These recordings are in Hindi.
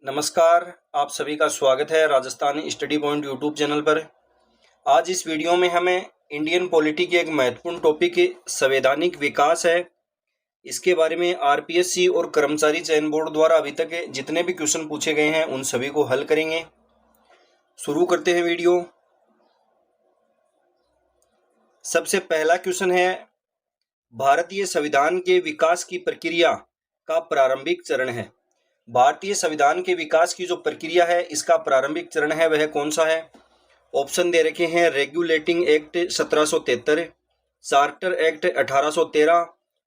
नमस्कार, आप सभी का स्वागत है Rajasthan study point YouTube channel पर। आज इस वीडियो में हमें इंडियन पॉलिटी के एक महत्वपूर्ण टॉपिक संवैधानिक विकास है। इसके बारे में आरपीएससी और कर्मचारी चयन बोर्ड द्वारा अभी तक जितने भी क्वेश्चन पूछे गए हैं उन सभी को हल करेंगे। शुरू करते हैं वीडियो। सबसे पहला क्वेश्चन है, भारतीय संविधान के विकास की प्रक्रिया का प्रारंभिक चरण है। भारतीय संविधान के विकास की जो प्रक्रिया है इसका प्रारंभिक चरण है वह कौन सा है? ऑप्शन दे रखे हैं, रेगुलेटिंग एक्ट 1773, चार्टर एक्ट 1813,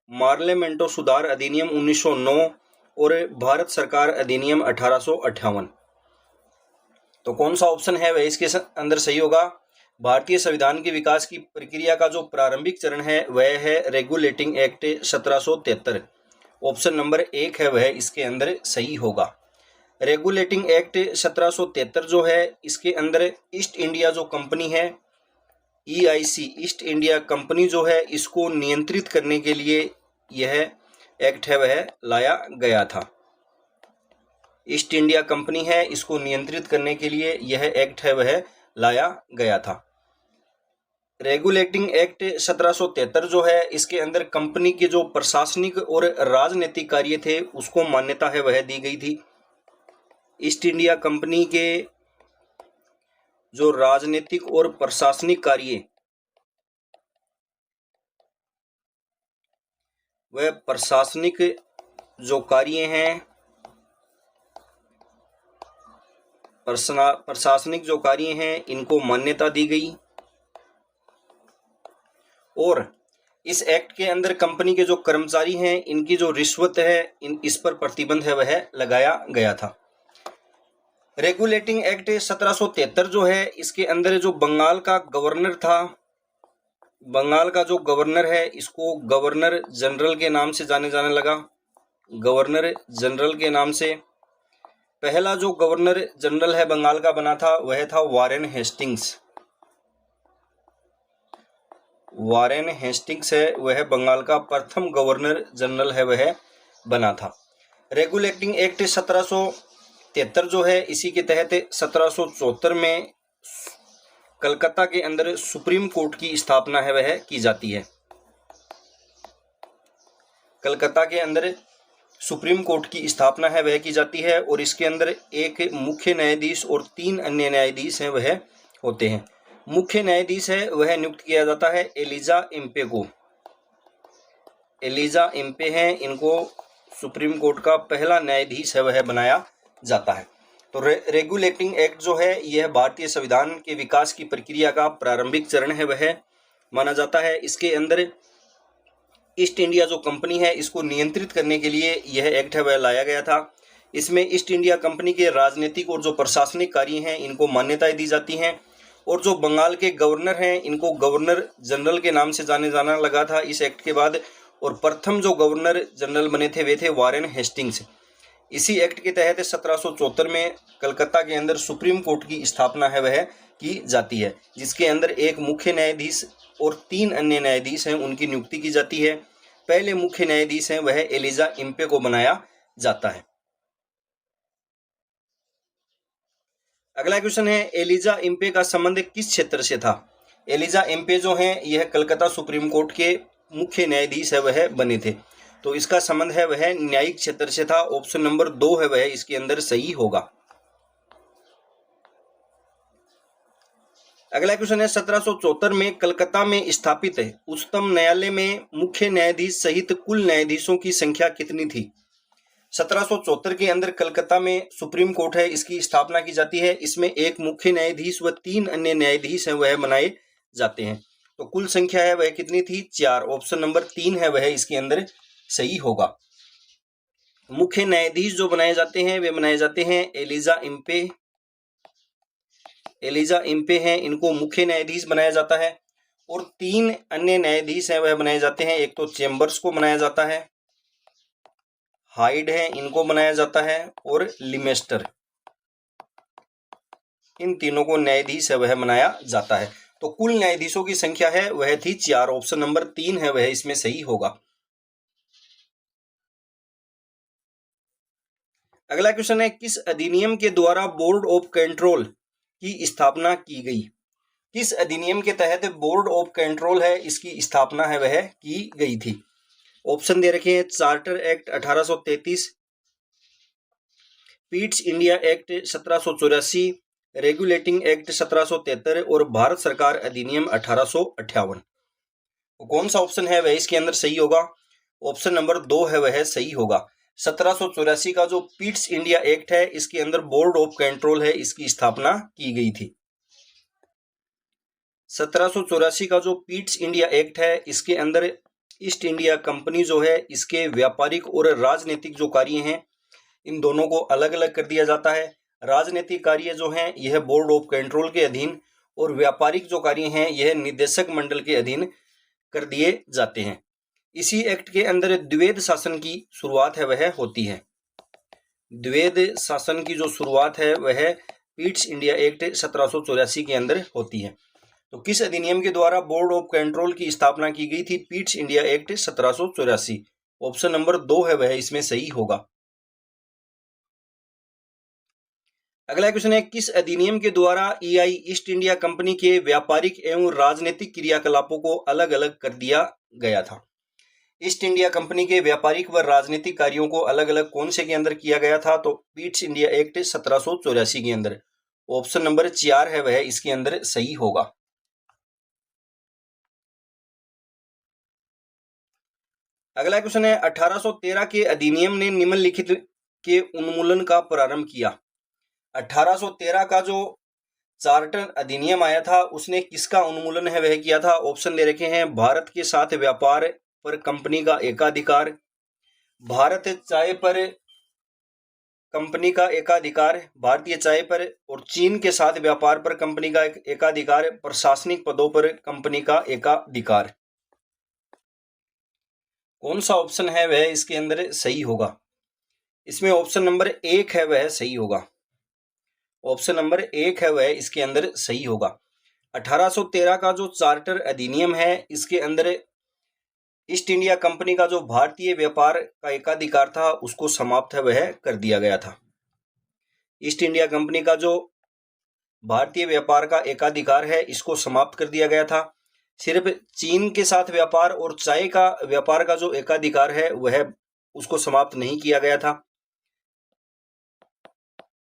पार्लियामेंटो सुधार अधिनियम 1909 और भारत सरकार अधिनियम 1858। तो कौन सा ऑप्शन है वह इसके अंदर सही होगा? भारतीय संविधान के विकास की प्रक्रिया का जो प्रारंभिक चरण है वह है रेगुलेटिंग एक्ट 1773। ऑप्शन नंबर 1 है वह इसके अंदर सही होगा। रेगुलेटिंग एक्ट 1773 जो है इसके अंदर ईस्ट इंडिया जो कंपनी है EIC, ईस्ट इंडिया कंपनी जो है इसको नियंत्रित करने के लिए यह एक्ट है वह लाया गया था। ईस्ट इंडिया कंपनी है, इसको नियंत्रित करने के लिए यह एक्ट है वह लाया गया था। रेगुलेटिंग एक्ट 1773 जो है इसके अंदर कंपनी के जो प्रशासनिक और राजनीतिक कार्य थे उसको मान्यता है वह दी गई थी। ईस्ट इंडिया कंपनी के जो राजनीतिक और प्रशासनिक कार्य वह प्रशासनिक जो कार्य हैं प्रशासनिक जो कार्य हैं इनको मान्यता दी गई और इस एक्ट के अंदर कंपनी के जो कर्मचारी हैं इनकी जो रिश्वत है इस पर प्रतिबंध है वह लगाया गया था। रेगुलेटिंग एक्ट 1773 जो है इसके अंदर जो बंगाल का गवर्नर था, बंगाल का जो गवर्नर है इसको गवर्नर जनरल के नाम से जाने लगा। गवर्नर जनरल के नाम से पहला जो गवर्नर जनरल है बंगाल का बना था वह था वारेन हेस्टिंग्स। वारेन हेस्टिंग्स है वह बंगाल का प्रथम गवर्नर जनरल है वह बना था। रेगुलेटिंग एक्ट 1773 जो है इसी के तहत 1774 में कलकत्ता के अंदर सुप्रीम कोर्ट की स्थापना है वह की जाती है। कलकत्ता के अंदर सुप्रीम कोर्ट की स्थापना है वह की जाती है और इसके अंदर एक मुख्य न्यायाधीश और 3 अन्य न्यायाधीश हैं वह होते हैं। मुख्य न्यायाधीश है वह नियुक्त किया जाता है एलिजा इम्पे को। एलिजा इम्पे हैं, इनको सुप्रीम कोर्ट का पहला न्यायाधीश है वह बनाया जाता है। तो रेगुलेटिंग एक्ट जो है यह भारतीय संविधान के विकास की प्रक्रिया का प्रारंभिक चरण है वह माना जाता है। इसके अंदर ईस्ट इंडिया जो कंपनी है इसको नियंत्रित करने के लिए यह एक्ट है वह लाया गया था। इसमें ईस्ट इंडिया कंपनी के राजनीतिक और जो प्रशासनिक कार्य हैं इनको मान्यताएं दी जाती हैं और जो बंगाल के गवर्नर हैं इनको गवर्नर जनरल के नाम से जाना लगा था इस एक्ट के बाद। और प्रथम जो गवर्नर जनरल बने थे वे थे वारेन हेस्टिंग्स। इसी एक्ट के तहत 1774 में कलकत्ता के अंदर सुप्रीम कोर्ट की स्थापना है वह की जाती है, जिसके अंदर एक मुख्य न्यायाधीश और 3 अन्य न्यायाधीश हैं उनकी नियुक्ति की जाती है। पहले मुख्य न्यायाधीश हैं वह एलिजा इम्पे को बनाया जाता है। अगला क्वेश्चन है, एलिजा इम्पे का संबंध किस क्षेत्र से था? एलिजा इम्पे जो हैं यह कलकत्ता सुप्रीम कोर्ट के मुख्य न्यायाधीश है वह बने थे, तो इसका संबंध है वह न्यायिक क्षेत्र से था। ऑप्शन नंबर 2 है वह इसके अंदर सही होगा। अगला क्वेश्चन है, 1774 में कलकत्ता में स्थापित उच्चतम न्यायालय में मुख्य न्यायाधीश सहित कुल न्यायाधीशों की संख्या कितनी थी? 1774 के अंदर कलकत्ता में सुप्रीम कोर्ट है इसकी स्थापना की जाती है। इसमें एक मुख्य न्यायाधीश व 3 अन्य न्यायाधीश हैं वह बनाए जाते हैं। तो कुल संख्या है वह कितनी थी? 4। ऑप्शन नंबर 3 है वह इसके अंदर सही होगा। मुख्य न्यायाधीश जो बनाए जाते हैं वे बनाए जाते हैं एलिजा इम्पे। एलिजा इम्पे हैं, इनको मुख्य न्यायाधीश बनाया जाता है और 3 अन्य न्यायाधीश हैं वह बनाए जाते हैं। एक तो चेम्बर्स को बनाया जाता है, हाइड है इनको बनाया जाता है और लिमेस्टर, इन तीनों को न्यायाधीश है वह बनाया जाता है। तो कुल न्यायाधीशों की संख्या है वह थी 4। ऑप्शन नंबर 3 है वह इसमें सही होगा। अगला क्वेश्चन है, किस अधिनियम के द्वारा बोर्ड ऑफ कंट्रोल की स्थापना की गई? किस अधिनियम के तहत बोर्ड ऑफ कंट्रोल है इसकी स्थापना है वह की गई थी? ऑप्शन दे रखे हैं, charter act 1833, Pitt's India act 1784, regulating act 1773 और भारत सरकार अधिनियम 1858। तो कौन सा ऑप्शन है वह इसके अंदर सही होगा? ऑप्शन नंबर 2 है वह सही होगा। 1784 का जो पीट्स इंडिया एक्ट है इसके अंदर बोर्ड ऑफ कंट्रोल है इसकी स्थापना की गई थी। 1784 का जो पीट्स इंडिया एक्ट है इसके अंदर ईस्ट इंडिया कंपनी जो है इसके व्यापारिक और राजनीतिक जो कार्य हैं इन दोनों को अलग अलग कर दिया जाता है। राजनीतिक कार्य जो हैं यह बोर्ड ऑफ कंट्रोल के अधीन और व्यापारिक जो कार्य हैं यह निदेशक मंडल के अधीन कर दिए जाते हैं। इसी एक्ट के अंदर द्वैध शासन की शुरुआत है वह होती है। द्वैध शासन की जो शुरुआत है वह पीट्स इंडिया एक्ट 1784 के अंदर होती है। तो किस अधिनियम के द्वारा बोर्ड ऑफ कंट्रोल की स्थापना की गई थी? Pitt's India act 1784। Option number 2 है वह इसमें सही होगा। अगला क्वेश्चन है, किस अधिनियम के द्वारा ईआई ईस्ट इंडिया कंपनी के व्यापारिक एवं राजनीतिक क्रियाकलापों को अलग अलग कर दिया गया था? ईस्ट इंडिया कंपनी के व्यापारिक व राजनीतिक कार्यों को अलग अलग कौन से के अंदर किया गया था? तो पीट्स इंडिया एक्ट 1784 के अंदर। ऑप्शन नंबर 4 है वह इसके अंदर सही होगा। अगला क्वेश्चन है, 1813 के अधिनियम ने निम्नलिखित के उन्मूलन का प्रारंभ किया। 1813 का जो चार्टर अधिनियम आया था उसने किसका उन्मूलन है वह किया था? ऑप्शन दे रखे हैं, भारत के साथ व्यापार पर कंपनी का एकाधिकार, भारत चाय पर कंपनी का एकाधिकार, भारतीय चाय पर और चीन के साथ व्यापार पर कंपनी का एकाधिकार, प्रशासनिक पदों पर कंपनी का एकाधिकार। कौन सा ऑप्शन है वह इसके अंदर सही होगा? इसमें ऑप्शन नंबर 1 है वह सही होगा। ऑप्शन नंबर 1 है वह इसके अंदर सही होगा। 1813 का जो चार्टर अधिनियम है इसके अंदर ईस्ट इंडिया कंपनी का जो भारतीय व्यापार का एकाधिकार था उसको समाप्त है वह कर दिया गया था। ईस्ट इंडिया कंपनी का जो भारतीय व्यापार का एकाधिकार है इसको समाप्त कर दिया गया था। सिर्फ चीन के साथ व्यापार और चाय का व्यापार का जो एकाधिकार है वह उसको समाप्त नहीं किया गया था।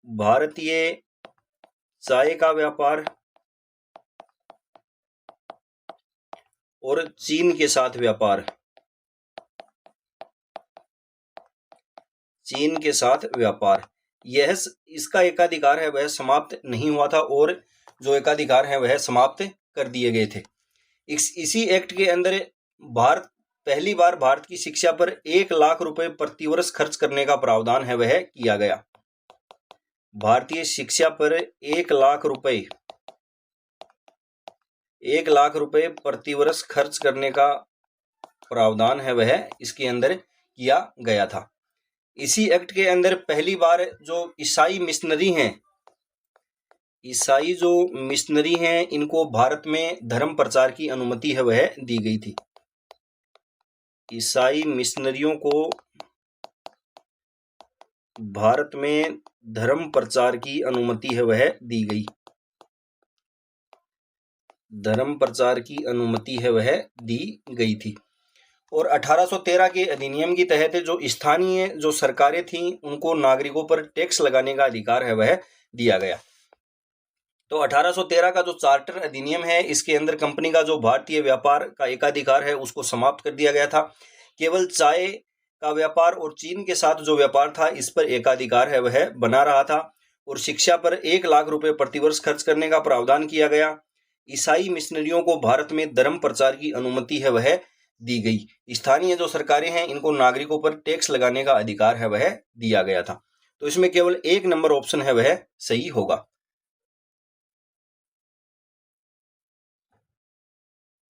भारतीय चाय का व्यापार और चीन के साथ व्यापार, चीन के साथ व्यापार यह इसका एकाधिकार है वह समाप्त नहीं हुआ था और जो एकाधिकार है वह समाप्त कर दिए गए थे। इसी एक्ट के अंदर पहली बार भारत की शिक्षा पर 1 लाख रुपए प्रतिवर्ष खर्च करने का प्रावधान है वह किया गया। भारतीय शिक्षा पर 1 लाख रुपए प्रतिवर्ष खर्च करने का प्रावधान है वह इसके अंदर किया गया था। इसी एक्ट के अंदर पहली बार जो ईसाई मिशनरी हैं इनको भारत में धर्म प्रचार की अनुमति है वह दी गई थी। ईसाई मिशनरियों को भारत में धर्म प्रचार की अनुमति है वह दी गई। धर्म प्रचार की अनुमति है वह दी गई थी। और 1813 के अधिनियम के तहत जो स्थानीय जो सरकारें थीं उनको नागरिकों पर टैक्स लगाने का अधिकार है वह दिया गया। तो 1813 का जो चार्टर अधिनियम है इसके अंदर कंपनी का जो भारतीय व्यापार का एकाधिकार है उसको समाप्त कर दिया गया था। केवल चाय का व्यापार और चीन के साथ जो व्यापार था इस पर एकाधिकार है वह बना रहा था। और शिक्षा पर 1 लाख रुपए प्रतिवर्ष खर्च करने का प्रावधान किया गया। ईसाई मिशनरियों को भारत में धर्म प्रचार की अनुमति है वह दी गई। स्थानीय जो सरकारें हैं इनको नागरिकों पर टैक्स लगाने का अधिकार है वह दिया गया था। तो इसमें केवल 1 नंबर ऑप्शन है वह सही होगा।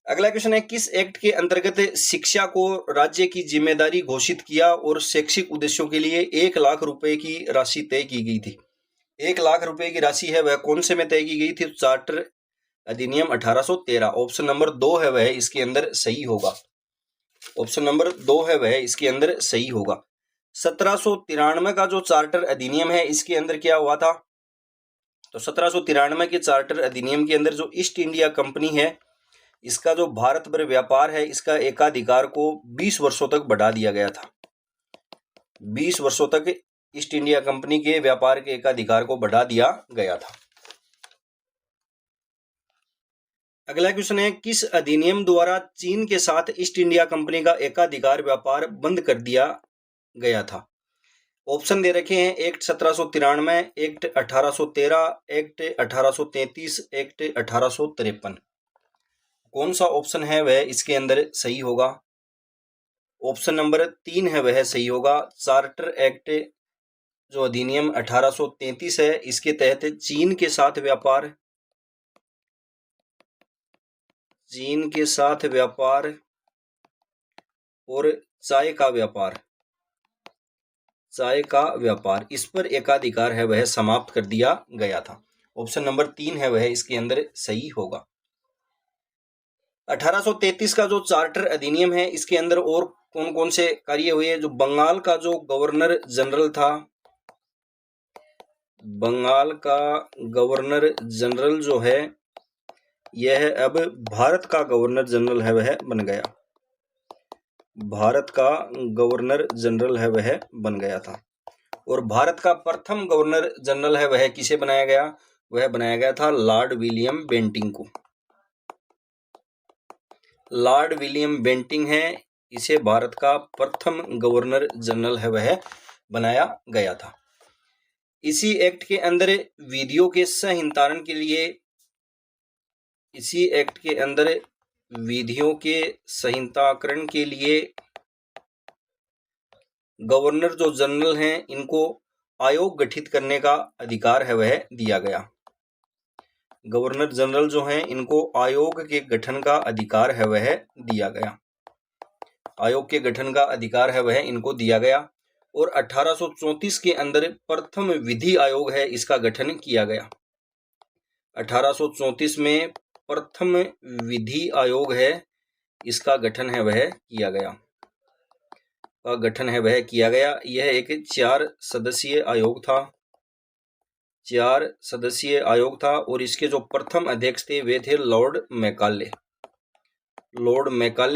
अगला क्वेश्चन है, किस एक्ट के अंतर्गत शिक्षा को राज्य की जिम्मेदारी घोषित किया और शैक्षिक उद्देश्यों के लिए 1 लाख रुपए की राशि तय की गई थी? 1 लाख रुपए की राशि है वह कौन से में तय की गई थी? चार्टर अधिनियम 1813। ऑप्शन नंबर 2 है वह इसके अंदर सही होगा। ऑप्शन नंबर 2 है वह इसके अंदर सही होगा। 1793 का जो चार्टर अधिनियम है इसके अंदर क्या हुआ था? तो 1793 के चार्टर अधिनियम के अंदर जो ईस्ट इंडिया कंपनी है इसका जो भारत भर व्यापार है इसका एकाधिकार को 20 वर्षों तक बढ़ा दिया गया था। 20 वर्षों तक ईस्ट इंडिया कंपनी के व्यापार के एकाधिकार को बढ़ा दिया गया था। अगला क्वेश्चन है, किस अधिनियम द्वारा चीन के साथ ईस्ट इंडिया कंपनी का एकाधिकार व्यापार बंद कर दिया गया था? ऑप्शन दे रखे हैं, एक्ट 1793, एक्ट 1813, एक्ट 1833, एक्ट 1853। कौन सा ऑप्शन है वह इसके अंदर सही होगा? ऑप्शन नंबर 3 है वह सही होगा। चार्टर एक्ट जो अधिनियम 1833 है इसके तहत चीन के साथ व्यापार और चाय का व्यापार इस पर एकाधिकार है वह समाप्त कर दिया गया था। ऑप्शन नंबर 3 है वह इसके अंदर सही होगा। 1833 का जो चार्टर अधिनियम है इसके अंदर और कौन कौन से कार्य हुए? जो बंगाल का जो गवर्नर जनरल था, बंगाल का गवर्नर जनरल जो है यह अब भारत का गवर्नर जनरल है वह बन गया। भारत का गवर्नर जनरल है वह बन गया था। और भारत का प्रथम गवर्नर जनरल है वह किसे बनाया गया? वह बनाया गया था लॉर्ड विलियम बेंटिंग को। लॉर्ड विलियम बेंटिंग है, इसे भारत का प्रथम गवर्नर जनरल है वह बनाया गया था। इसी एक्ट के अंदर विधियों के संहितारण के लिए संहिताकरण के लिए गवर्नर जो जनरल हैं इनको आयोग गठित करने का अधिकार है वह दिया गया। गवर्नर जनरल जो हैं इनको आयोग के गठन का अधिकार है वह दिया गया। आयोग के गठन का अधिकार है वह इनको दिया गया। और 1834 के अंदर प्रथम विधि आयोग है इसका गठन किया गया। 1834 में प्रथम विधि आयोग है इसका गठन है वह किया गया। यह एक 4 सदस्यीय आयोग था और इसके जो प्रथम अध्यक्ष थे वे थे लॉर्ड मैकाले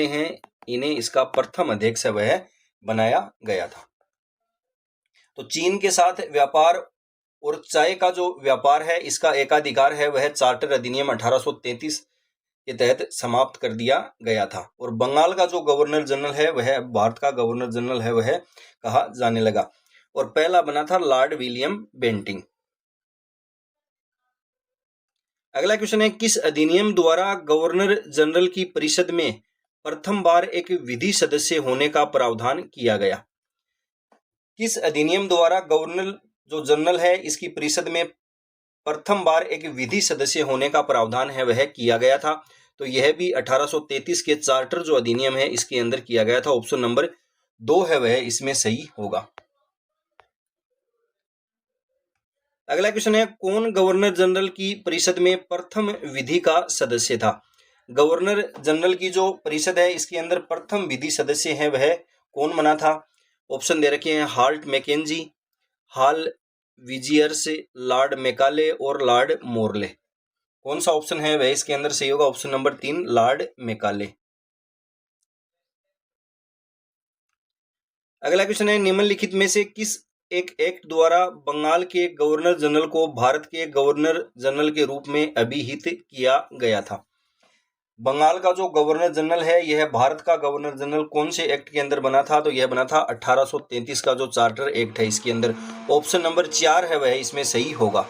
हैं, इन्हें इसका प्रथम अध्यक्ष वह बनाया गया था। तो चीन के साथ व्यापार और चाय का जो व्यापार है इसका एकाधिकार है वह चार्टर अधिनियम 1833 के तहत समाप्त कर दिया गया था। और बंगाल का जो गवर्नर जनरल है वह भारत का गवर्नर जनरल है वह कहा जाने लगा और पहला बना था लॉर्ड विलियम बेंटिंग। अगला क्वेश्चन है, किस अधिनियम द्वारा गवर्नर जनरल की परिषद में प्रथम बार एक विधि सदस्य होने का प्रावधान किया गया? किस अधिनियम द्वारा गवर्नर जो जनरल है इसकी परिषद में प्रथम बार एक विधि सदस्य होने का प्रावधान है वह किया गया था? तो यह भी 1833 के चार्टर जो अधिनियम है इसके अंदर किया गया था। ऑप्शन नंबर 2 है वह इसमें सही होगा। अगला क्वेश्चन है, कौन गवर्नर जनरल की परिषद में प्रथम विधि का सदस्य था? गवर्नर जनरल की जो परिषद है इसके अंदर प्रथम विधि सदस्य है वह कौन बना था? ऑप्शन दे रखे हैं, हाल्ट मैकेंजी, हाल विजियर्स, लॉर्ड मैकाले और लॉर्ड मोरले। कौन सा ऑप्शन है वह इसके अंदर सही होगा? Option number 3 Lord Macaulay. अगला क्वेश्चन है, निम्नलिखित में से किस एक एक्ट द्वारा बंगाल के गवर्नर जनरल को भारत के गवर्नर जनरल के रूप में अभिहित किया गया था? बंगाल का जो गवर्नर जनरल है यह भारत का गवर्नर जनरल कौन से एक्ट के अंदर बना था? तो यह बना था 1833 का जो चार्टर एक्ट है इसके अंदर। ऑप्शन नंबर 4 है वह इसमें सही होगा।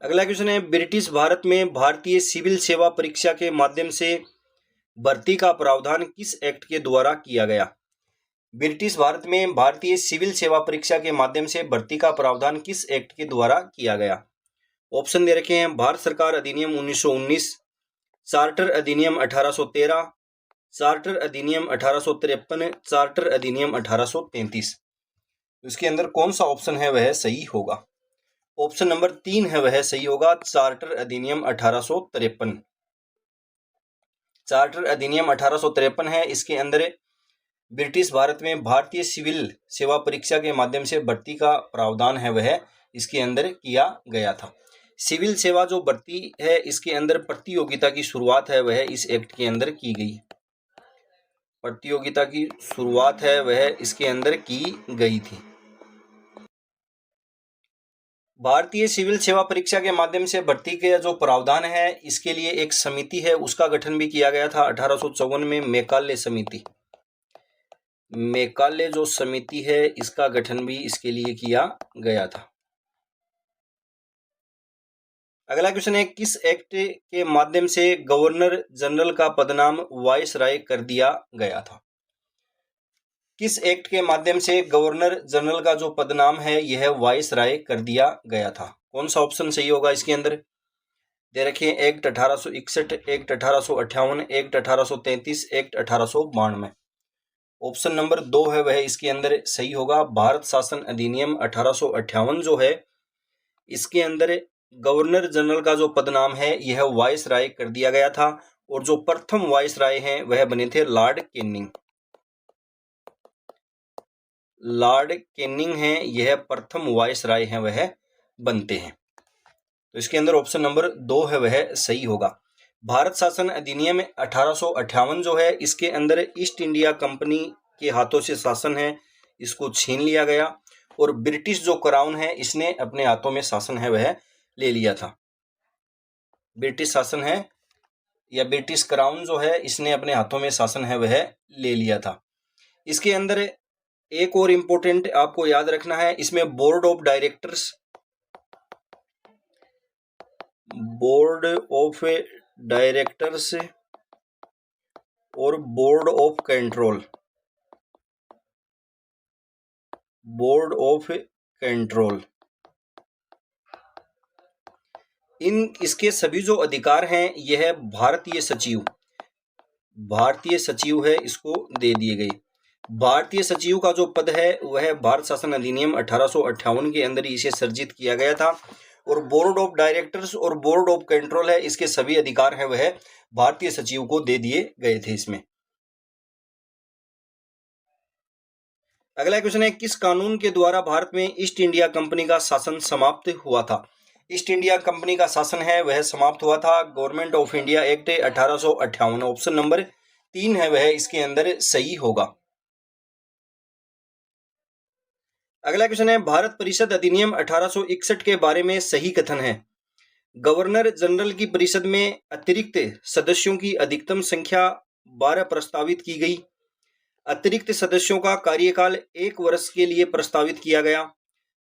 अगला क्वेश्चन है, ब्रिटिश भारत में भारतीय सिविल सेवा परीक्षा के माध्यम से भर्ती का प्रावधान किस एक्ट के द्वारा किया गया? ब्रिटिश भारत में भारतीय सिविल सेवा परीक्षा के माध्यम से भर्ती का प्रावधान किस एक्ट के द्वारा किया गया? ऑप्शन दे रखे हैं, भारत सरकार अधिनियम 1919, चार्टर अधिनियम 1813, चार्टर अधिनियम 1853, चार्टर अधिनियम 1833। इसके अंदर कौन सा ऑप्शन है वह सही होगा? ऑप्शन नंबर 3 है वह सही होगा, चार्टर अधिनियम 1853। चार्टर अधिनियम 1853 है, इसके अंदर ब्रिटिश भारत में भारतीय सिविल सेवा परीक्षा के माध्यम से भर्ती का प्रावधान है वह इसके अंदर किया गया था। सिविल सेवा जो भर्ती है इसके अंदर प्रतियोगिता की शुरुआत है वह इस एक्ट के अंदर की गई। प्रतियोगिता की शुरुआत है वह इसके अंदर की गई थी। भारतीय सिविल सेवा परीक्षा के माध्यम से भर्ती के जो प्रावधान है इसके लिए एक समिति है उसका गठन भी किया गया था 1854 में, मेकाले समिति। मेकाले जो समिति है इसका गठन भी इसके लिए किया गया था। अगला क्वेश्चन है, किस एक्ट के माध्यम से गवर्नर जनरल का पदनाम वायसराय कर दिया गया था? किस एक्ट के माध्यम से गवर्नर जनरल का जो पदनाम है यह वायसराय कर दिया गया था? कौन सा ऑप्शन सही होगा इसके अंदर? दे रखे act 1861, act 1858, act 1833, act 1892। Option number 2 है वह इसके अंदर सही होगा। भारत शासन अधिनियम 1858 जो है इसके अंदर गवर्नर जनरल का जो पदनाम है यह वायसराय कर दिया गया था और जो प्रथम वायसराय हैं वह बने थे लॉर्ड कैनिंग। लॉर्ड कैनिंग हैं, यह प्रथम वायसराय हैं वह बनते हैं। तो इसके अंदर ऑप्शन नंबर 2 है वह सही होगा। भारत शासन अधिनियम 1858 जो है इसके अंदर ईस्ट इंडिया कंपनी के हाथों से शासन है इसको छीन लिया गया और ब्रिटिश जो क्राउन है इसने अपने हाथों में शासन है वह ले लिया था। ब्रिटिश शासन है या ब्रिटिश क्राउन जो है इसने अपने हाथों में शासन है वह ले लिया था। इसके अंदर एक और इंपॉर्टेंट आपको याद रखना है, इसमें board of directors, board of directors और board of control, board of control, इसके सभी जो अधिकार हैं यह भारतीय सचिव है इसको दे दिए गए। भारतीय सचिव का जो पद है वह भारत शासन अधिनियम 1858 के अंदर इसे सर्जित किया गया था और बोर्ड ऑफ डायरेक्टर्स और बोर्ड ऑफ कंट्रोल है इसके सभी अधिकार है वह भारतीय सचिव को दे दिए गए थे इसमें। अगला क्वेश्चन है, किस कानून के द्वारा भारत में ईस्ट इंडिया कंपनी का शासन समाप्त हुआ था? ईस्ट इंडिया कंपनी का शासन है वह समाप्त हुआ था government of India act 1858। Option number 3 है वह इसके अंदर सही होगा। अगला क्वेश्चन है, भारत परिषद अधिनियम 1861 के बारे में सही कथन है। गवर्नर जनरल की परिषद में अतिरिक्त सदस्यों की अधिकतम संख्या 12 प्रस्तावित की गई। अतिरिक्त सदस्यों का कार्यकाल 1 वर्ष के लिए प्रस्तावित किया गया।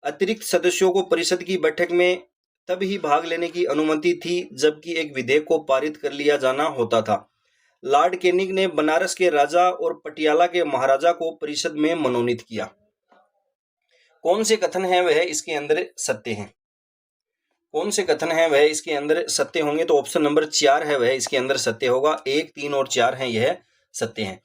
अतिरिक्त सदस्यों को परिषद की बैठक में तब ही भाग लेने की अनुमति थी जबकि एक विधेयक को पारित कर लिया जाना होता था। लॉर्ड कैनिंग ने बनारस के राजा और पटियाला के महाराजा को परिषद में मनोनीत किया। कौन से कथन है वह इसके अंदर सत्य हैं? कौन से कथन है वह इसके अंदर सत्य होंगे? तो ऑप्शन नंबर 4 है वह इसके अंदर सत्य होगा। 1, 3 और 4 हैं यह सत्य हैं।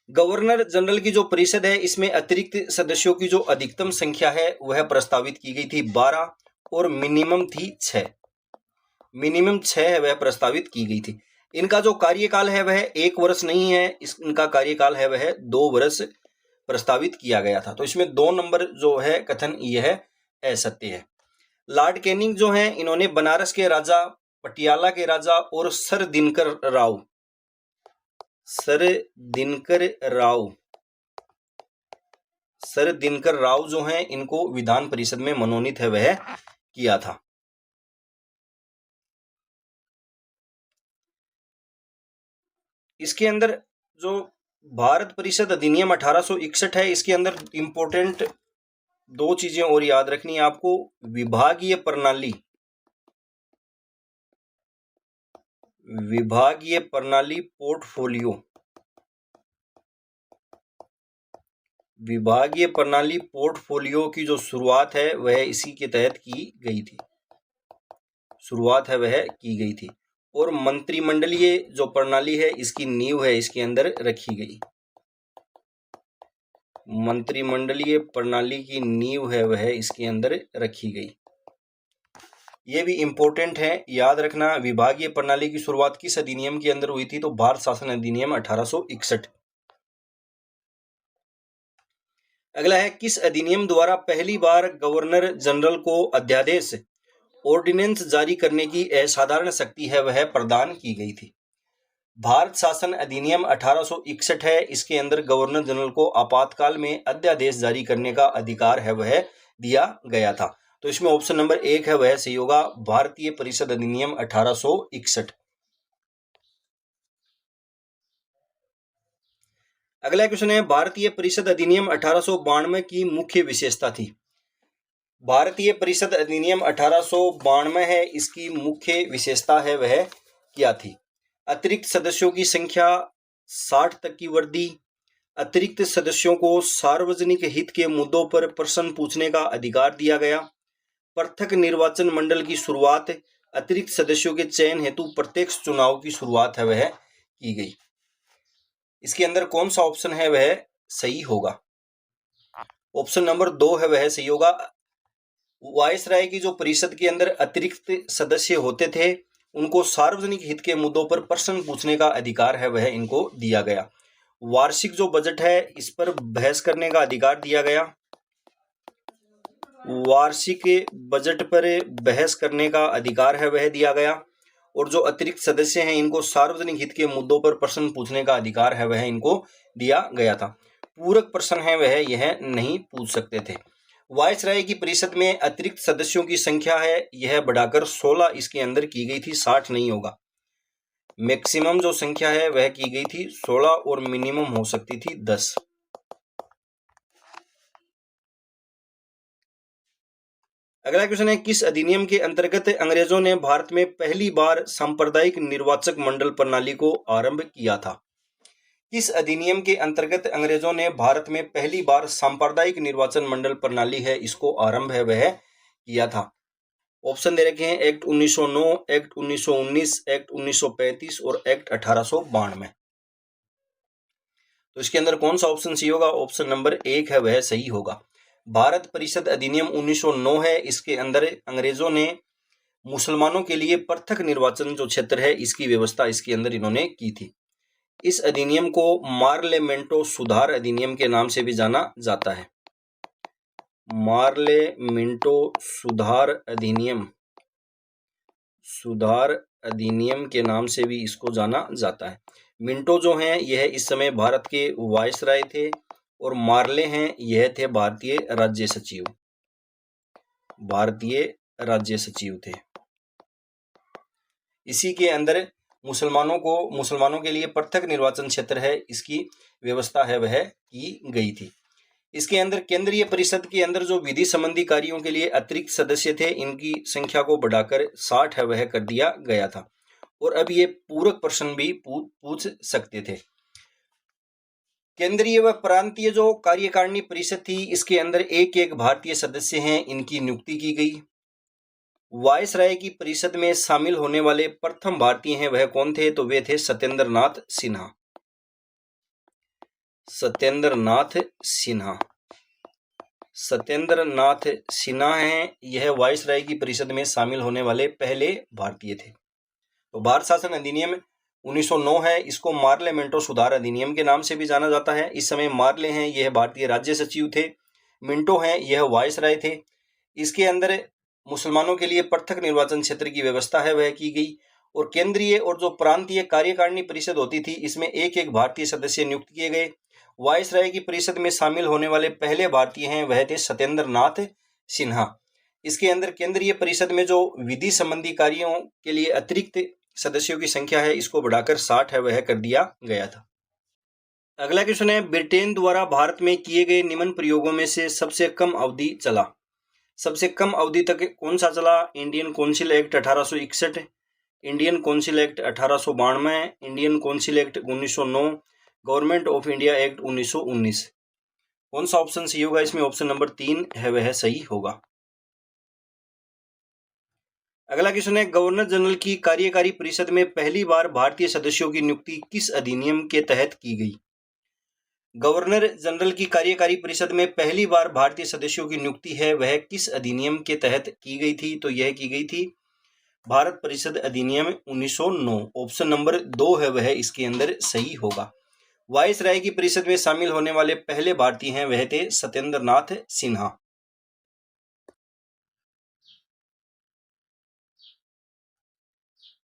गवर्नर जनरल की जो परिषद है इसमें अतिरिक्त सदस्यों की जो अधिकतम संख्या है वह प्रस्तावित की गई थी 12 और मिनिमम थी 6। मिनिमम 6 है वह प्रस्तावित की गई थी। इनका जो कार्यकाल है वह 1 वर्ष नहीं है, इनका कार्यकाल है वह 2 वर्ष प्रस्तावित किया गया था। तो इसमें 2 नंबर जो है कथन यह असत्य है। लॉर्ड कैनिंग जो हैं इन्होंने बनारस के राजा, पटियाला के राजा और सर दिनकर राव जो हैं इनको विधान परिषद में मनोनीत है वह किया था। इसके अंदर जो भारत परिषद अधिनियम 1861 है इसके अंदर इंपॉर्टेंट 2 चीजें और याद रखनी है आपको। विभागीय प्रणाली, पोर्टफोलियो, विभागीय प्रणाली पोर्टफोलियो की जो शुरुआत है वह इसी के तहत की गई थी। और मंत्रिमंडलीय जो प्रणाली है इसकी नींव है इसके अंदर रखी गई। मंत्रिमंडलीय प्रणाली की नींव है वह इसके अंदर रखी गई। ये भी इम्पोर्टेंट है, याद रखना। विभागीय प्रणाली की शुरुआत किस अधिनियम के अंदर हुई थी? तो भारत शासन अधिनियम 1861। अगला है, किस अधिनियम द्वारा पहली बार गवर्नर जनरल को अध्यादेश ऑर्डिनेंस जारी करने की असाधारण शक्ति है वह प्रदान की गई थी? भारत शासन अधिनियम 1861 है। इसके अंदर गवर्नर जनरल को आपातकाल में अध्यादेश जारी करने का अधिकार है वह दिया गया था। तो इसमें ऑप्शन नंबर 1 है वह सही होगा, भारतीय परिषद अधिनियम 1861। अगला क्वेश्चन है, भारतीय परिषद अधिनियम 1892 की मुख्य विशेषता थी? भारतीय परिषद अधिनियम 1892 है, इसकी मुख्य विशेषता है वह क्या थी? अतिरिक्त सदस्यों की संख्या 60 तक की वृद्धि, अतिरिक्त सदस्यों को सार्वजनिक हित के मुद्दों पर प्रश्न पूछने का अधिकार दिया गया, पृथक निर्वाचन मंडल की शुरुआत, अतिरिक्त सदस्यों के चयन हेतु प्रत्यक्ष चुनाव की शुरुआत है वह की गई। इसके अंदर कौन सा ऑप्शन है वह सही होगा? ऑप्शन नंबर 2 है वह सही होगा। वायसराय की जो परिषद के अंदर अतिरिक्त सदस्य होते थे उनको सार्वजनिक हित के मुद्दों पर प्रश्न पूछने का अधिकार है वह इनको दिया गया। वार्षिक जो बजट है इस पर बहस करने का अधिकार दिया गया, वार्षिक बजट पर बहस करने का अधिकार है वह दिया गया, और जो अतिरिक्त सदस्य हैं इनको सार्वजनिक हित के मुद्दों पर प्रश्न पूछने का अधिकार है वह इनको दिया गया था। पूरक प्रश्न है वह यह नहीं पूछ सकते थे। वायसराय की परिषद में अतिरिक्त सदस्यों की संख्या है यह बढ़ाकर 16 इसके अंदर की गई थी, 60 नहीं होगा। मैक्सिमम जो संख्या है वह की गई थी 16 और मिनिमम हो सकती थी 10। अगला क्वेश्चन है, किस अधिनियम के अंतर्गत अंग्रेजों ने भारत में पहली बार सांप्रदायिक निर्वाचक मंडल प्रणाली को आरंभ किया था? किस अधिनियम के अंतर्गत अंग्रेजों ने भारत में पहली बार सांप्रदायिक निर्वाचन मंडल प्रणाली है इसको आरंभ है वह किया था? ऑप्शन दे रखे हैं, एक्ट 1909, एक्ट 1919, एक्ट 1935 और एक्ट 1892। तो इसके अंदर कौन सा ऑप्शन सही होगा? ऑप्शन नंबर 1 है वह सही होगा। भारत परिषद अधिनियम 1909 है, इसके अंदर अंग्रेजों ने मुसलमानों के लिए पृथक निर्वाचन जो क्षेत्र है इसकी व्यवस्था इसके अंदर इन्होंने की थी। इस अधिनियम को मार्लेमेंटो सुधार अधिनियम के नाम से भी जाना जाता है। मार्लेमेंटो सुधार अधिनियम के नाम से भी इसको जाना जाता है। मिंटो जो हैं यह इस समय भारत के वायसराय थे और मार्ले हैं यह थे भारतीय राज्य सचिव थे। इसी के अंदर मुसलमानों के लिए पृथक निर्वाचन क्षेत्र है इसकी व्यवस्था है वह की गई थी। इसके अंदर केंद्रीय परिषद के अंदर जो विधि संबंधी कार्यों के लिए अतिरिक्त सदस्य थे इनकी संख्या को बढ़ाकर 60 है वह कर दिया गया था, और अब ये पूरक प्रश्न भी पूछ सकते थे। केंद्रीय व प्रांतीय जो कार्यकारिणी परिषद थी इसके अंदर एक एक भारतीय सदस्य हैं, इनकी नियुक्ति की गई। वायसराय की परिषद में शामिल होने वाले प्रथम भारतीय हैं वह कौन थे? तो वे थे सत्येंद्र नाथ सिन्हा हैं, यह वायसराय की परिषद में शामिल होने वाले पहले भारतीय थे। तो भारत शासन अधिनियम 1909 है, इसको मार्लेमेंटो सुधार अधिनियम के नाम से भी जाना जाता है। इस समय मार्ले हैं यह भारतीय राज्य सचिव थे, मिंटो हैं यह वायसराय थे। इसके अंदर मुसलमानों के लिए पृथक निर्वाचन क्षेत्र की व्यवस्था है वह की गई, और केंद्रीय और जो प्रांतीय कार्यकारिणी परिषद होती थी इसमें एक एक भारतीय सदस्य नियुक्त किए गए। वायसराय की परिषद में शामिल होने वाले पहले भारतीय हैं वह थे सत्येंद्र नाथ सिन्हा। इसके अंदर केंद्रीय परिषद में जो विधि संबंधी कार्यों के लिए अतिरिक्त सदस्यों की संख्या है इसको बढ़ाकर 60 है वह कर दिया गया था। अगला क्वेश्चन है, ब्रिटेन द्वारा भारत में किए गए निम्न प्रयोगों में से सबसे कम अवधि चला? सबसे कम अवधि तक कौन सा चला? Indian council act 1861, Indian council act 1892, Indian council act 1909, government of India act 1919। कौन सा ऑप्शन सही होगा? इसमें ऑप्शन नंबर 3 है वह सही होगा। अगला क्वेश्चन है, गवर्नर जनरल की कार्यकारी परिषद में पहली बार भारतीय सदस्यों की नियुक्ति किस अधिनियम के तहत की गई? गवर्नर जनरल की कार्यकारी परिषद में पहली बार भारतीय सदस्यों की नियुक्ति है वह किस अधिनियम के तहत की गई थी? तो यह की गई थी भारत परिषद अधिनियम 1909। ऑप्शन नंबर 2 है वह इसके अंदर सही होगा। वायसराय की परिषद में शामिल होने वाले पहले भारतीय हैं वह थे सत्येंद्र नाथ सिन्हा।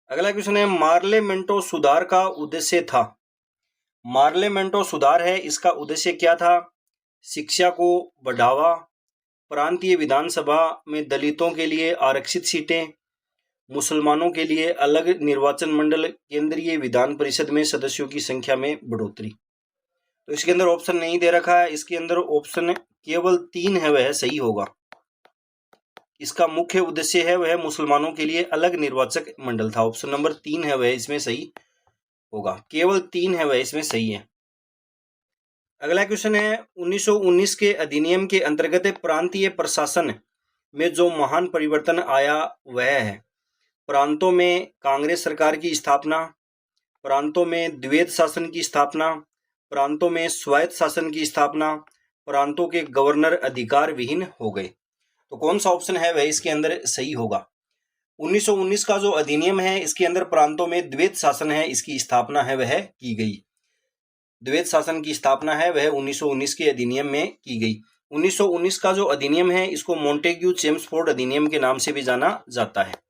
अगला क्वेश्चन है, मार्लेमेंटो सुधार का उद्देश्य था। मार्लेमेंटो सुधार है, इसका उद्देश्य क्या था? शिक्षा को बढ़ावा, प्रांतीय विधानसभा में दलितों के लिए आरक्षित सीटें, मुसलमानों के लिए अलग निर्वाचन मंडल, केंद्रीय विधान परिषद में सदस्यों की संख्या में बढ़ोतरी। तो इसके अंदर ऑप्शन नहीं दे रखा है, इसके अंदर ऑप्शन केवल 3 है वह सही होगा। इसका मुख्य उद्देश्य है वह मुसलमानों के लिए अलग निर्वाचक मंडल था। ऑप्शन नंबर 3 है वह इसमें सही होगा, केवल 3 है वह इसमें सही है। अगला क्वेश्चन है, 1919 के अधिनियम के अंतर्गत प्रांतीय प्रशासन में जो महान परिवर्तन आया वह है प्रांतों में कांग्रेस सरकार की स्थापना, प्रांतों में द्वैध शासन की स्थापना, प्रांतों में स्वायत्त शासन की स्थापना, प्रांतों के गवर्नर अधिकार विहीन हो गए। तो कौन सा ऑप्शन है वह इसके अंदर सही होगा? 1919 का जो अधिनियम है इसके अंदर प्रांतों में द्वैध शासन है, इसकी स्थापना है वह की गई। द्वैध शासन की स्थापना है वह 1919 के अधिनियम में की गई। 1919 का जो अधिनियम है इसको मोंटेग्यू चेम्सफोर्ड अधिनियम के नाम से भी जाना जाता है।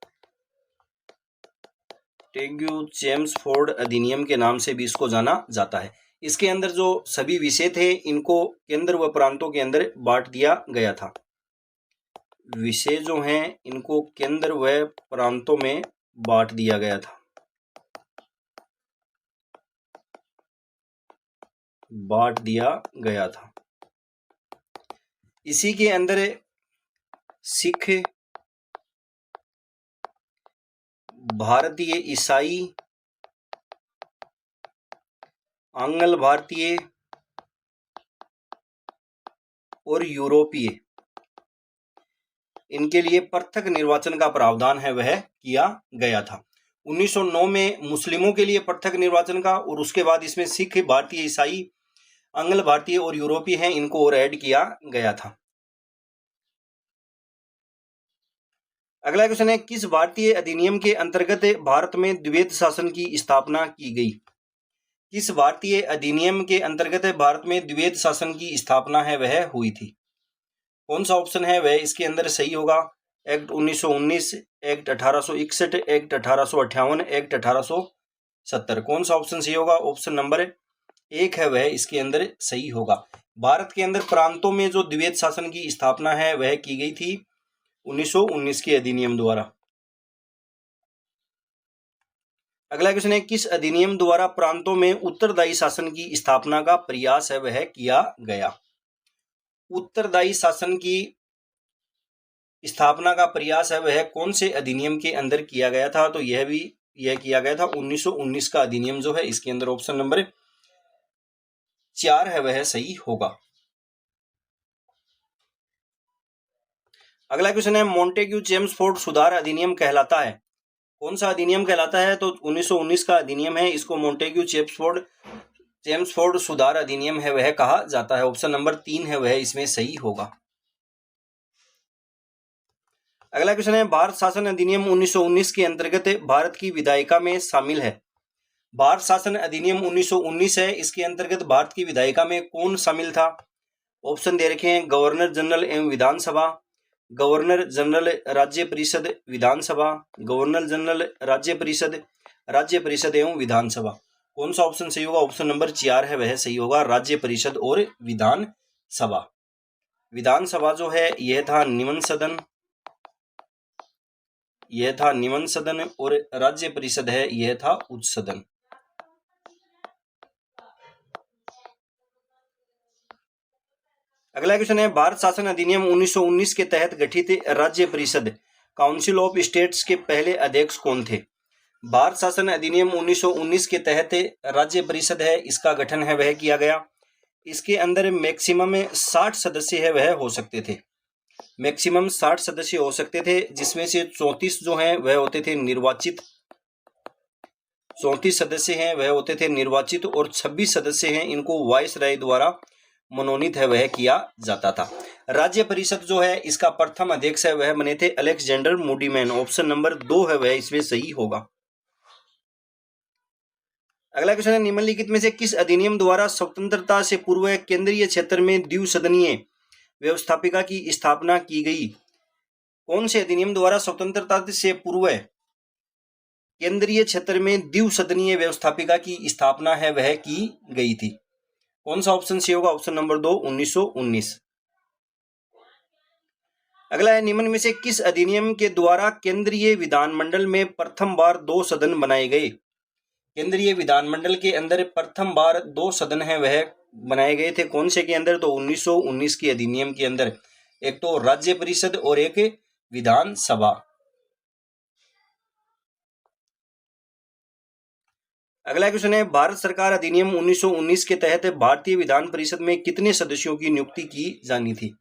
मोंटेग्यू चेम्सफोर्ड अधिनियम के नाम से भी इसको जाना जाता है। इसके अंदर जो सभी विषय थे इनको केंद्र व प्रांतों के अंदर बांट दिया गया था। विषय जो हैं इनको केंद्र व प्रांतों में बांट दिया गया था। इसी के अंदर सिख, भारतीय ईसाई, आंग्ल भारतीय और यूरोपीय, इनके लिए पृथक निर्वाचन का प्रावधान है वह किया गया था। 1909 में मुस्लिमों के लिए पृथक निर्वाचन का, और उसके बाद इसमें सिख, भारतीय ईसाई, आंग्ल भारतीय और यूरोपीय हैं इनको और ऐड किया गया था। अगला क्वेश्चन है, किस भारतीय अधिनियम के अंतर्गत भारत में द्वैध शासन की स्थापना की गई? किस भारतीय अधिनियम के अंतर्गत भारत में द्वैध शासन की स्थापना है वह हुई थी? कौन सा ऑप्शन है वह इसके अंदर सही होगा? Act 1919, act 1861, act 1858, act 1870। कौन सा ऑप्शन सही होगा? ऑप्शन नंबर 1 है वह इसके अंदर सही होगा। भारत के अंदर प्रांतों में जो द्वैध शासन की स्थापना है वह की गई थी 1919 के अधिनियम द्वारा। अगला क्वेश्चन है, किस अधिनियम द्वारा प्रांतों में उत्तरदायी शासन की स्थापना का प्रयास है वह किया गया? उत्तरदायी शासन की स्थापना का प्रयास है वह कौन से अधिनियम के अंदर किया गया था? तो यह किया गया था 1919 का अधिनियम जो है इसके अंदर ऑप्शन नंबर 4 है वह सही होगा। अगला क्वेश्चन है, मोंटेग्यू चेम्सफोर्ड सुधार अधिनियम कहलाता है। कौन सा अधिनियम कहलाता है? तो 1919 का अधिनियम है, इसको मोंटेग्यू चेम्सफोर्ड सुधार अधिनियम है वह कहा जाता है। ऑप्शन नंबर 3 है वह इसमें सही होगा। अगला क्वेश्चन है, भारत शासन अधिनियम 1919 के अंतर्गत भारत की विधायिका में शामिल है। भारत शासन अधिनियम 1919 है, इसके अंतर्गत भारत की विधायिका में कौन शामिल था? ऑप्शन दे रखे हैं, गवर्नर जनरल एवं विधानसभा, गवर्नर जनरल राज्य परिषद विधानसभा, गवर्नर जनरल राज्य परिषद एवं विधानसभा। कौन सा ऑप्शन सही होगा? ऑप्शन नंबर 4 है वह सही होगा, राज्य परिषद और विधानसभा। विधानसभा जो है यह था निम्न सदन, और राज्य परिषद है यह था उच्च सदन। अगला क्वेश्चन है, भारत शासन अधिनियम 1919 के तहत गठित राज्य परिषद काउंसिल ऑफ स्टेट्स के पहले अध्यक्ष कौन थे? भारत शासन अधिनियम 1919 के तहत राज्य परिषद है इसका गठन है वह किया गया। इसके अंदर मैक्सिमम 60 सदस्य है वह हो सकते थे। मैक्सिमम 60 सदस्य हो सकते थे, जिसमें से 34 जो हैं वह होते थे निर्वाचित, 34 सदस्य हैं वह होते थे निर्वाचित, और 26 सदस्य हैं इनको वायसराय द्वारा मनोनीत है वह किया जाता था। राज्य परिषद जो है इसका प्रथम अध्यक्ष है वह बने थे अलेक्जेंडर मूडीमैन। ऑप्शन नंबर 2 है वह इसमें सही होगा। अगला क्वेश्चन है, निम्नलिखित में से किस अधिनियम द्वारा स्वतंत्रता से पूर्व केंद्रीय क्षेत्र में द्विसदनीय व्यवस्थापिका की स्थापना की गई? कौन से अधिनियम द्वारा स्वतंत्रता से पूर्व केंद्रीय क्षेत्र में द्विसदनीय व्यवस्थापिका की स्थापना है वह की गई थी? कौन सा ऑप्शन सही होगा? Option number 2 1919। अगला है, निम्न में से किस अधिनियम के द्वारा केंद्रीय विधानमंडल में प्रथम बार 2 सदन बनाए गए? केंद्रीय विधानमंडल के अंदर प्रथम बार 2 सदन है वह बनाए गए थे। कौन से के अंदर? तो 1919 के अधिनियम के अंदर। एक तो राज्य परिषद और एक विधानसभा। अगला क्वेश्चन है, भारत सरकार अधिनियम 1919 के तहत भारतीय विधान परिषद में कितने सदस्यों की नियुक्ति की जानी थी?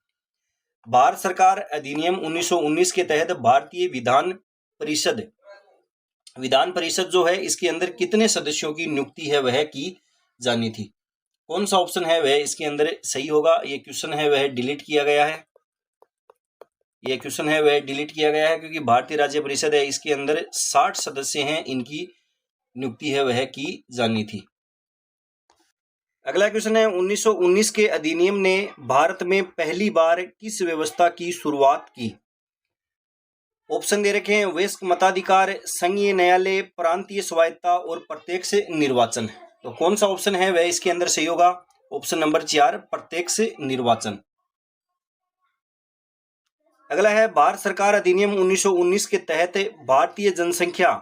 भारत सरकार अधिनियम 1919 के तहत भारतीय विधान परिषद जो है इसके अंदर कितने सदस्यों की नियुक्ति है वह की जानी थी? कौन सा ऑप्शन है वह इसके अंदर सही होगा? ये क्वेश्चन है वह डिलीट किया गया है। ये क्वेश्चन है वह डिलीट किया गया है क्योंकि भारतीय राज्य परिषद है इसके अंदर 60 सदस्य हैं, इनकी नियुक्ति है वह की जानी थी। अगला क्वेश्चन है, 1919 के अधिनियम ने भारत में पहली बार किस व्यवस्था की शुरुआत की? ऑप्शन दे रखे हैं, वयस्क मताधिकार, संघीय न्यायालय, प्रांतीय स्वायत्तता और प्रत्यक्ष निर्वाचन। तो कौन सा ऑप्शन है वह इसके अंदर सही होगा? ऑप्शन नंबर 4 प्रत्यक्ष निर्वाचन। अगला है, भारत सरकार अधिनियम 1919 के तहत भारतीय जनसंख्या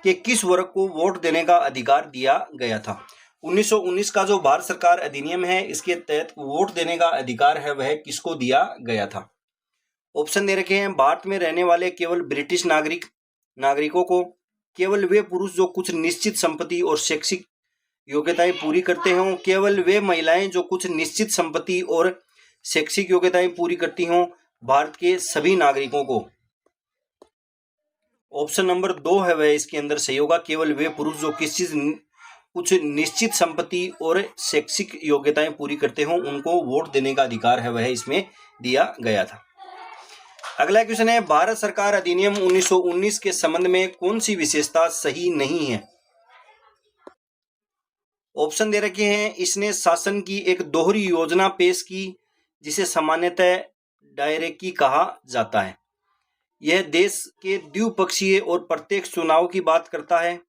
के किस वर्ग को वोट देने का अधिकार दिया गया था? 1919 का जो भारत सरकार अधिनियम है इसके तहत वोट देने का अधिकार है वह किसको दिया गया था? ऑप्शन दे रखे हैं, भारत में रहने वाले केवल ब्रिटिश नागरिकों को, केवल वे पुरुष जो कुछ निश्चित संपत्ति और शैक्षिक योग्यताएं पूरी करते हों, केवल वे महिलाएं जो कुछ निश्चित संपत्ति और शैक्षिक योग्यताएं पूरी करती हों, भारत के सभी नागरिकों को। ऑप्शन नंबर 2 है वह इसके अंदर सही होगा, केवल वे पुरुष जो कुछ निश्चित संपत्ति और शैक्षिक योग्यताएं पूरी करते हों उनको वोट देने का अधिकार है वह इसमें दिया गया था। अगला क्वेश्चन है, भारत सरकार अधिनियम 1919 के संबंध में कौन सी विशेषता सही नहीं है? ऑप्शन दे रखे हैं, इसने शासन की एक दोहरी योजना पेश की जिसे सामान्यतः डायरेक्की कहा जाता है। यह देश के द्विपक्षीय और प्रत्यक्ष चुनाव की बात करता है।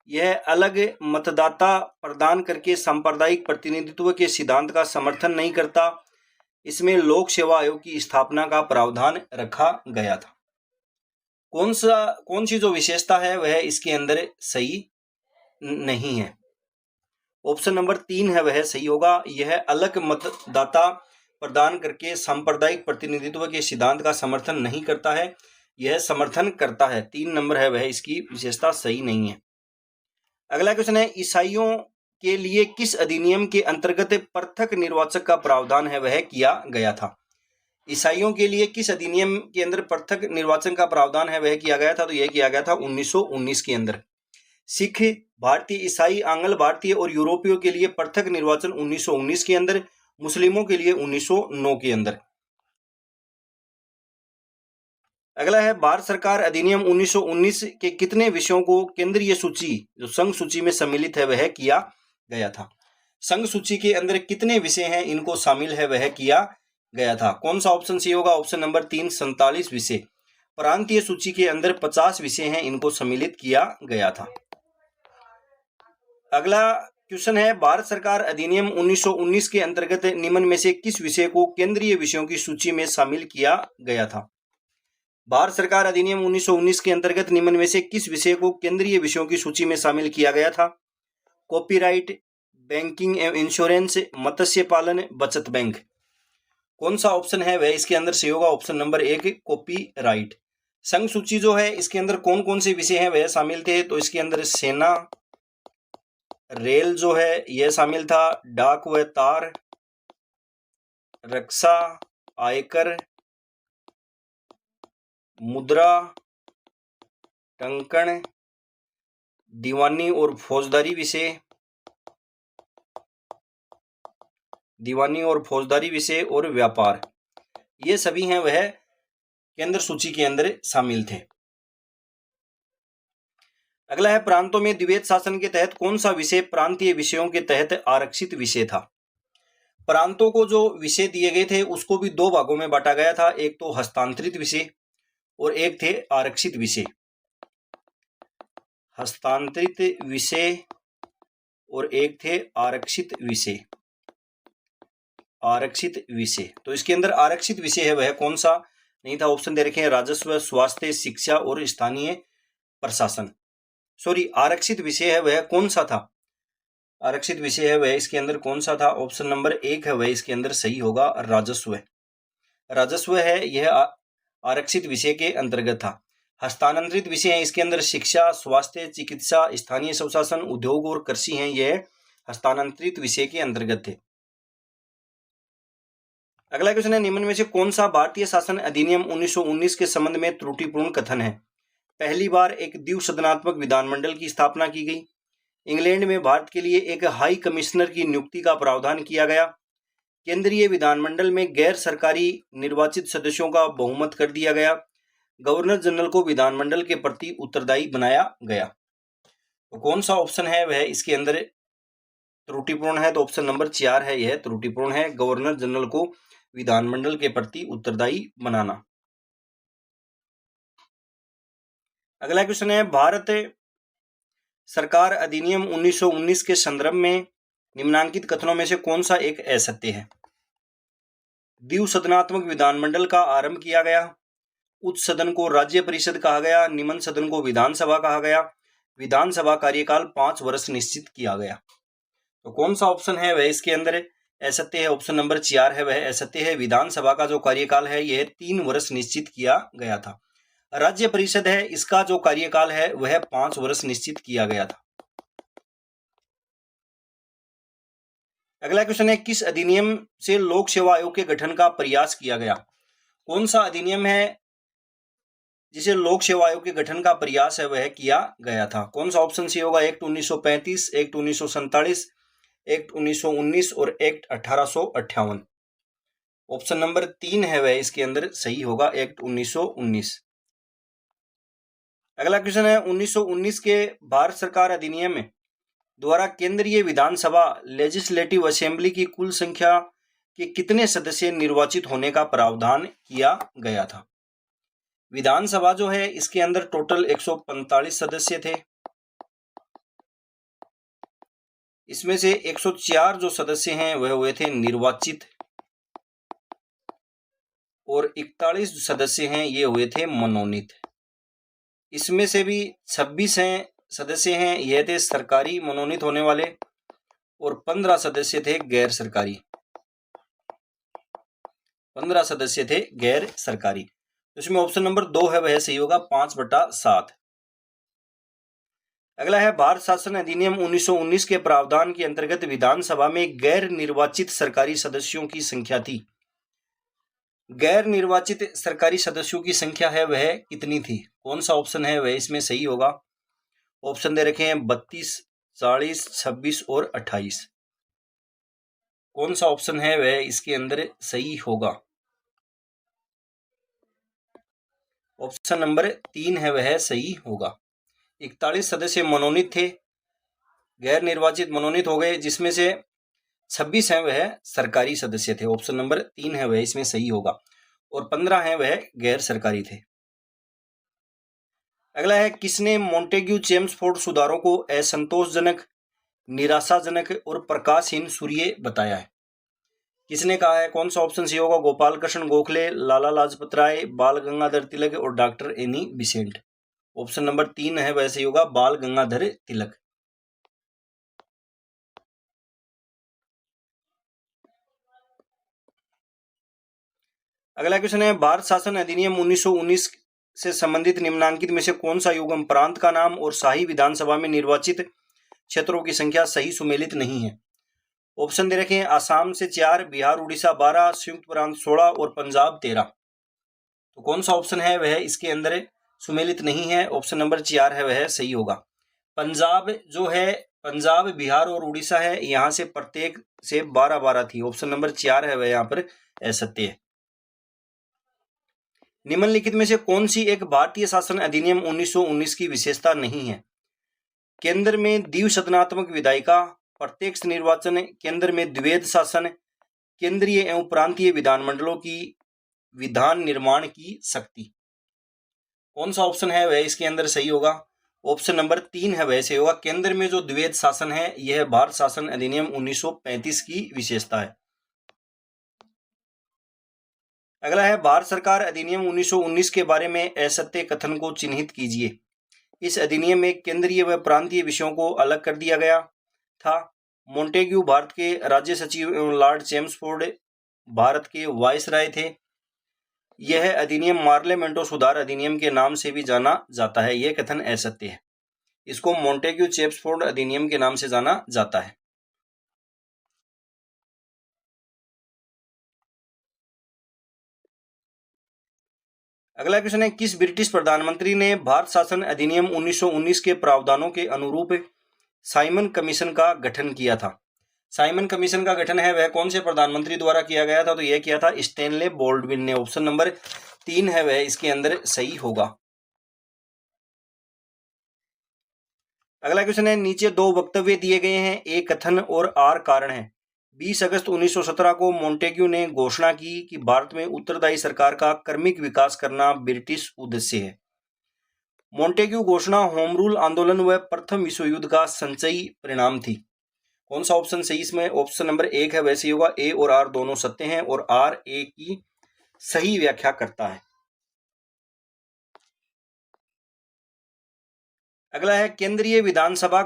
यह अलग मतदाता प्रदान करके सांप्रदायिक प्रतिनिधित्व के सिद्धांत का समर्थन नहीं करता। इसमें लोक सेवा आयोग की स्थापना का प्रावधान रखा गया था। कौन सी जो विशेषता है वह इसके अंदर सही नहीं है? ऑप्शन नंबर 3 है वह सही होगा। यह अलग मतदाता प्रदान करके सांप्रदायिक प्रतिनिधित्व के सिद्धांत का समर्थन नहीं करता है, यह समर्थन करता है। 3 नंबर है वह इसकी विशेषता सही नहीं है। अगला क्वेश्चन है, ईसाइयों के लिए किस अधिनियम के अंतर्गत पृथक निर्वाचक का प्रावधान है वह किया गया था? ईसाइयों के लिए किस अधिनियम के अंदर पृथक निर्वाचन का प्रावधान है वह किया गया था? तो यह किया गया था 1919 के अंदर। सिख, भारतीय ईसाई, आंग्ल भारतीय और यूरोपियों के लिए पृथक निर्वाचन 1919 के अंदर, मुस्लिमों के लिए 1909 के अंदर। अगला है, भारत सरकार अधिनियम 1919 के कितने विषयों को केंद्रीय सूची जो संघ सूची में सम्मिलित है वह किया गया था? संघ सूची के अंदर कितने विषय हैं इनको शामिल है वह किया गया था? कौन सा ऑप्शन सही होगा? ऑप्शन नंबर 3 47 विषय। प्रांतीय सूची के अंदर 50 विषय हैं, इनको सम्मिलित किया गया था। अगला क्वेश्चन है, भारत सरकार अधिनियम 1919 के अंतर्गत निम्न में से किस विषय को केंद्रीय विषयों की सूची में शामिल किया गया था? भारत सरकार अधिनियम 1919 के अंतर्गत निम्न में से किस विषय को केंद्रीय विषयों की सूची में शामिल किया गया था? कॉपीराइट, बैंकिंग एवं इंश्योरेंस, मत्स्य पालन, बचत बैंक। कौन सा ऑप्शन है वह इसके अंदर सही होगा? Option number 1 copyright. संघ सूची जो है इसके अंदर कौन कौन से विषय हैं वह शामिल थे? तो इसके अंदर सेना, रेल जो है यह शामिल था, डाक व तार, रक्षा, आयकर, मुद्रा, टंकण, दीवानी और फौजदारी विषय और व्यापार। ये सभी हैं वह केंद्र सूची के अंदर शामिल थे। अगला है प्रांतों में द्विवेद शासन के तहत कौन सा विषय प्रांतीय विषयों के तहत आरक्षित विषय था। प्रांतों को जो विषय दिए गए थे उसको भी दो भागों में बांटा गया था, एक तो हस्तांतरित विषय और एक थे आरक्षित विषय। हस्तांतरित विषय और एक थे आरक्षित विषय। आरक्षित विषय, तो इसके अंदर आरक्षित विषय है वह कौन सा नहीं था। ऑप्शन दे रखे हैं राजस्व, स्वास्थ्य, शिक्षा और स्थानीय प्रशासन। सॉरी, आरक्षित विषय है वह कौन सा था, आरक्षित विषय है वह इसके अंदर कौन सा था। ऑप्शन नंबर 1 है वह इसके अंदर सही होगा, राजस्व। राजस्व है यह आरक्षित विषय के अंतर्गत था। हस्तांतरित विषय है इसके अंदर शिक्षा, स्वास्थ्य, चिकित्सा, स्थानीय स्वशासन, उद्योग और कृषि हैं, यह हस्तांतरित विषय के अंतर्गत थे। अगला क्वेश्चन है निम्न में से कौन सा भारतीय शासन अधिनियम 1919 के संबंध में त्रुटिपूर्ण कथन है। पहली बार एक द्विसदनात्मक विधानमंडल की स्थापना की गई। इंग्लैंड में भारत के लिए एक हाई कमिश्नर की नियुक्ति का प्रावधान किया गया। केंद्रीय विधानमंडल में गैर सरकारी निर्वाचित सदस्यों का बहुमत कर दिया गया। गवर्नर जनरल को विधानमंडल के प्रति उत्तरदायी बनाया गया। तो कौन सा ऑप्शन है वह इसके अंदर त्रुटिपूर्ण है, तो ऑप्शन नंबर 4 है यह त्रुटिपूर्ण है, गवर्नर जनरल को विधानमंडल के प्रति उत्तरदायी बनाना। अगला क्वेश्चन है भारत सरकार अधिनियम 1919 के संदर्भ में निम्नांकित कथनों में से कौन सा एक असत्य है। द्विसदनात्मक विधानमंडल का आरंभ किया गया। उच्च सदन को राज्य परिषद कहा गया। निम्न सदन को विधानसभा कहा गया। विधानसभा कार्यकाल 5 वर्ष निश्चित किया गया। तो कौन सा ऑप्शन है वह इसके अंदर असत्य है। ऑप्शन नंबर 4 है वह असत्य है। विधानसभा का जो कार्यकाल है यह 3 वर्ष निश्चित किया गया था। राज्य परिषद है इसका जो कार्यकाल है वह 5 वर्ष निश्चित किया गया था। अगला क्वेश्चन है किस अधिनियम से लोक सेवा आयोग के गठन का प्रयास किया गया। कौन सा अधिनियम है जिसे लोक सेवा आयोग के गठन का प्रयास है वह किया गया था। कौन सा ऑप्शन सी होगा, एक्ट 1935, एक्ट 1947, एक्ट 1919 और एक्ट 1858। ऑप्शन नंबर 3 है वह इसके अंदर सही होगा, एक्ट 1919। अगला क्वेश्चन है 1919 के भारत सरकार अधिनियम द्वारा केंद्रीय विधानसभा लेजिस्लेटिव असेंबली की कुल संख्या के कितने सदस्य निर्वाचित होने का प्रावधान किया गया था। विधानसभा जो है इसके अंदर टोटल 145 सदस्य थे। इसमें से 104 जो सदस्य हैं वह हुए थे निर्वाचित और 41 सदस्य हैं ये हुए थे मनोनीत। इसमें से भी 26 सदस्य हैं यह थे सरकारी मनोनीत होने वाले और 15 सदस्य थे गैर सरकारी। 15 सदस्य थे गैर सरकारी। इसमें ऑप्शन नंबर 2 है वह सही होगा, 5/7। अगला है भारत शासन अधिनियम 1919 के प्रावधान के अंतर्गत विधानसभा में गैर निर्वाचित सरकारी सदस्यों की संख्या थी। गैर निर्वाचित सरकारी सदस्यों की संख्या है वह कितनी थी। कौन सा ऑप्शन है वह इसमें सही होगा। ऑप्शन दे रखे हैं 32, 40, 26 और 28। कौन सा ऑप्शन है वह इसके अंदर सही होगा। ऑप्शन नंबर 3 है वह सही होगा। 41 सदस्य मनोनीत थे, गैर निर्वाचित मनोनीत हो गए, जिसमें से 26 हैं वह सरकारी सदस्य थे। ऑप्शन नंबर 3 है वह इसमें सही होगा और 15 हैं वह गैर सरकारी थे। अगला है किसने मोंटेग्यू चेम्सफोर्ड सुधारों को असंतोषजनक, निराशाजनक और प्रकाशहीन सूर्य बताया है। किसने कहा है। कौन सा ऑप्शन सी होगा, गोपाल कृष्ण गोखले, लाला लाजपत राय, बाल गंगाधर तिलक और doctor any Besant. Option number 3 है वह सही होगा, बाल गंगाधर तिलक। अगला क्वेश्चन है भारत शासन अधिनियम 1919 से संबंधित निम्नांकित में से कौन सा युग्म प्रांत का नाम और शाही विधानसभा में निर्वाचित क्षेत्रों की संख्या सही सुमेलित नहीं है। ऑप्शन दे रखे हैं आसाम से 4, बिहार उड़ीसा 12, संयुक्त प्रांत 16 और पंजाब 13। तो कौन सा ऑप्शन है वह इसके अंदर सुमेलित नहीं है। ऑप्शन नंबर 4 है वह सही होगा। पंजाब जो है, पंजाब, बिहार और उड़ीसा है, यहाँ से प्रत्येक से 12-12 थी। ऑप्शन नंबर 4 है वह यहाँ पर असत्य है। निम्नलिखित में से कौन सी एक भारतीय शासन अधिनियम 1919 की विशेषता नहीं है? केंद्र में द्विसदनात्मक विधायिका, प्रत्यक्ष निर्वाचन, केंद्र में द्वैध शासन, केंद्रीय एवं प्रांतीय विधानमंडलों की विधान निर्माण की शक्ति। कौन सा ऑप्शन है वह इसके अंदर सही होगा? ऑप्शन नंबर 3 है वह सही होगा। केंद्र में जो द्वैध शासन है यह भारत शासन अधिनियम 1935 की विशेषता है। अगला है भारत सरकार अधिनियम 1919 के बारे में असत्य कथन को चिन्हित कीजिए। इस अधिनियम में केंद्रीय व प्रांतीय विषयों को अलग कर दिया गया था। मोंटेग्यू भारत के राज्य सचिव एवं लॉर्ड चेम्सफोर्ड भारत के वायसराय थे। यह अधिनियम मार्लेमेंटो सुधार अधिनियम के नाम से भी जाना जाता है। यह कथन असत्य है। इसको मोंटेग्यू चेम्सफोर्ड अधिनियम के नाम से जाना जाता है। अगला क्वेश्चन है, किस ब्रिटिश प्रधानमंत्री ने भारत शासन अधिनियम 1919 के प्रावधानों के अनुरूप साइमन कमीशन का गठन किया था? साइमन कमीशन का गठन है वह कौन से प्रधानमंत्री द्वारा किया गया था? तो यह किया था स्टैनले बोल्डविन ने। ऑप्शन नंबर 3 है वह इसके अंदर सही होगा। अगला क्वेश्चन है, नीचे दो वक्तव्य दिए गए हैं, ए कथन और आर कारण है। 20 अगस्त 1917 को मोंटेग्यू ने घोषणा की कि भारत में उत्तरदायी सरकार का क्रमिक विकास करना ब्रिटिश उद्देश्य है। मोंटेग्यू घोषणा होम रूल आंदोलन व प्रथम विश्व युद्ध का संचयी परिणाम थी। कौन सा ऑप्शन सही इसमें? ऑप्शन नंबर 1 है वैसे होगा। ए और आर दोनों सत्य हैं और आर ए की सही व्याख्या करता है। अगला है, केंद्रीय विधानसभा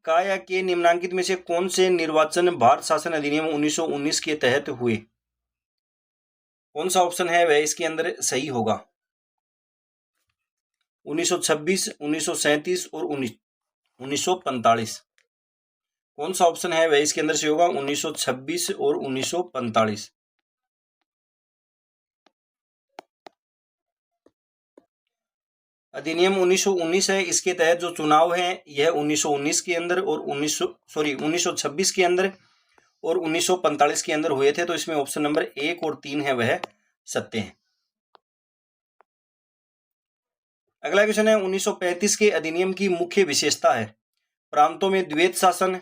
का या के निम्नांकित में से कौन से निर्वाचन भारत शासन अधिनियम 1919 के तहत हुए? कौन सा ऑप्शन है वह इसके अंदर सही होगा? 1926, 1937 और 1945। कौन सा ऑप्शन है वह इसके अंदर से होगा? 1926 और 1945। अधिनियम 1919 है, इसके तहत जो चुनाव है यह 1919 के अंदर और 1926 के अंदर और 1945 के अंदर हुए थे। तो इसमें ऑप्शन नंबर 1 और 3 है वह सत्य है। अगला क्वेश्चन है, 1935 के अधिनियम की मुख्य विशेषता है। प्रांतों में द्वैध शासन,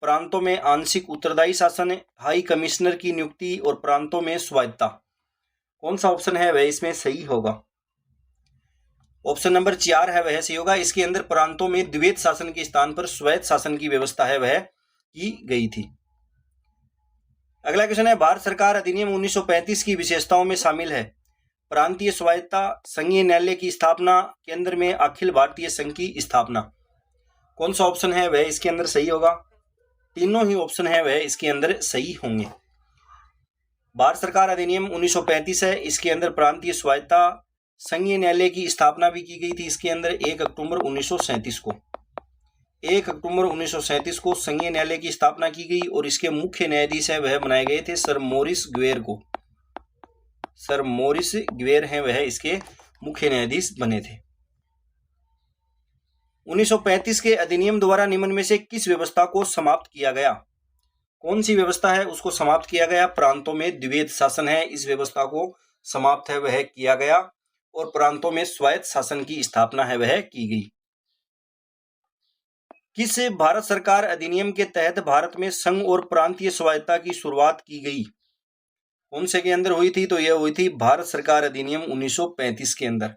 प्रांतों में आंशिक उत्तरदायी शासन, हाई कमिश्नर की नियुक्ति और प्रांतों में स्वायत्तता। कौन सा ऑप्शन है वह इसमें सही होगा? ऑप्शन नंबर 4 है वह सही होगा। इसके अंदर प्रांतों में द्वैध शासन के स्थान पर स्वायत्त शासन की व्यवस्था है वह की गई थी। अगला क्वेश्चन है, भारत सरकार अधिनियम 1935 की विशेषताओं में शामिल है प्रांतीय स्वायत्तता, संघीय न्यायालय की स्थापना, केंद्र में अखिल भारतीय संघ की स्थापना। कौन सा ऑप्शन है वह इसके अंदर सही होगा? तीनों ही ऑप्शन है वह इसके अंदर सही होंगे। भारत सरकार अधिनियम 1935 है, इसके अंदर प्रांतीय स्वायत्तता, संघीय न्यायालय की स्थापना भी की गई थी। इसके अंदर 1 अक्टूबर 1937 को 1 अक्टूबर 1937 को संघीय न्यायालय की स्थापना की गई और इसके मुख्य न्यायाधीश है वह बनाए गए थे सर मॉरिस ग्वेर को। सर मॉरिस ग्वेर हैं वह इसके मुख्य न्यायाधीश बने थे। 1935 के अधिनियम द्वारा निम्न में से किस व्यवस्था को समाप्त किया गया? कौन सी व्यवस्था है उसको समाप्त किया गया? प्रांतों में द्वैध शासन है, इस व्यवस्था को समाप्त है वह किया गया और प्रांतों में स्वायत्त शासन की स्थापना है वह की गई। किस भारत सरकार अधिनियम के तहत भारत में संघ और प्रांतीय स्वायत्तता की शुरुआत की गई? कौन से के अंदर हुई थी? तो यह हुई थी भारत सरकार अधिनियम 1935 के अंदर।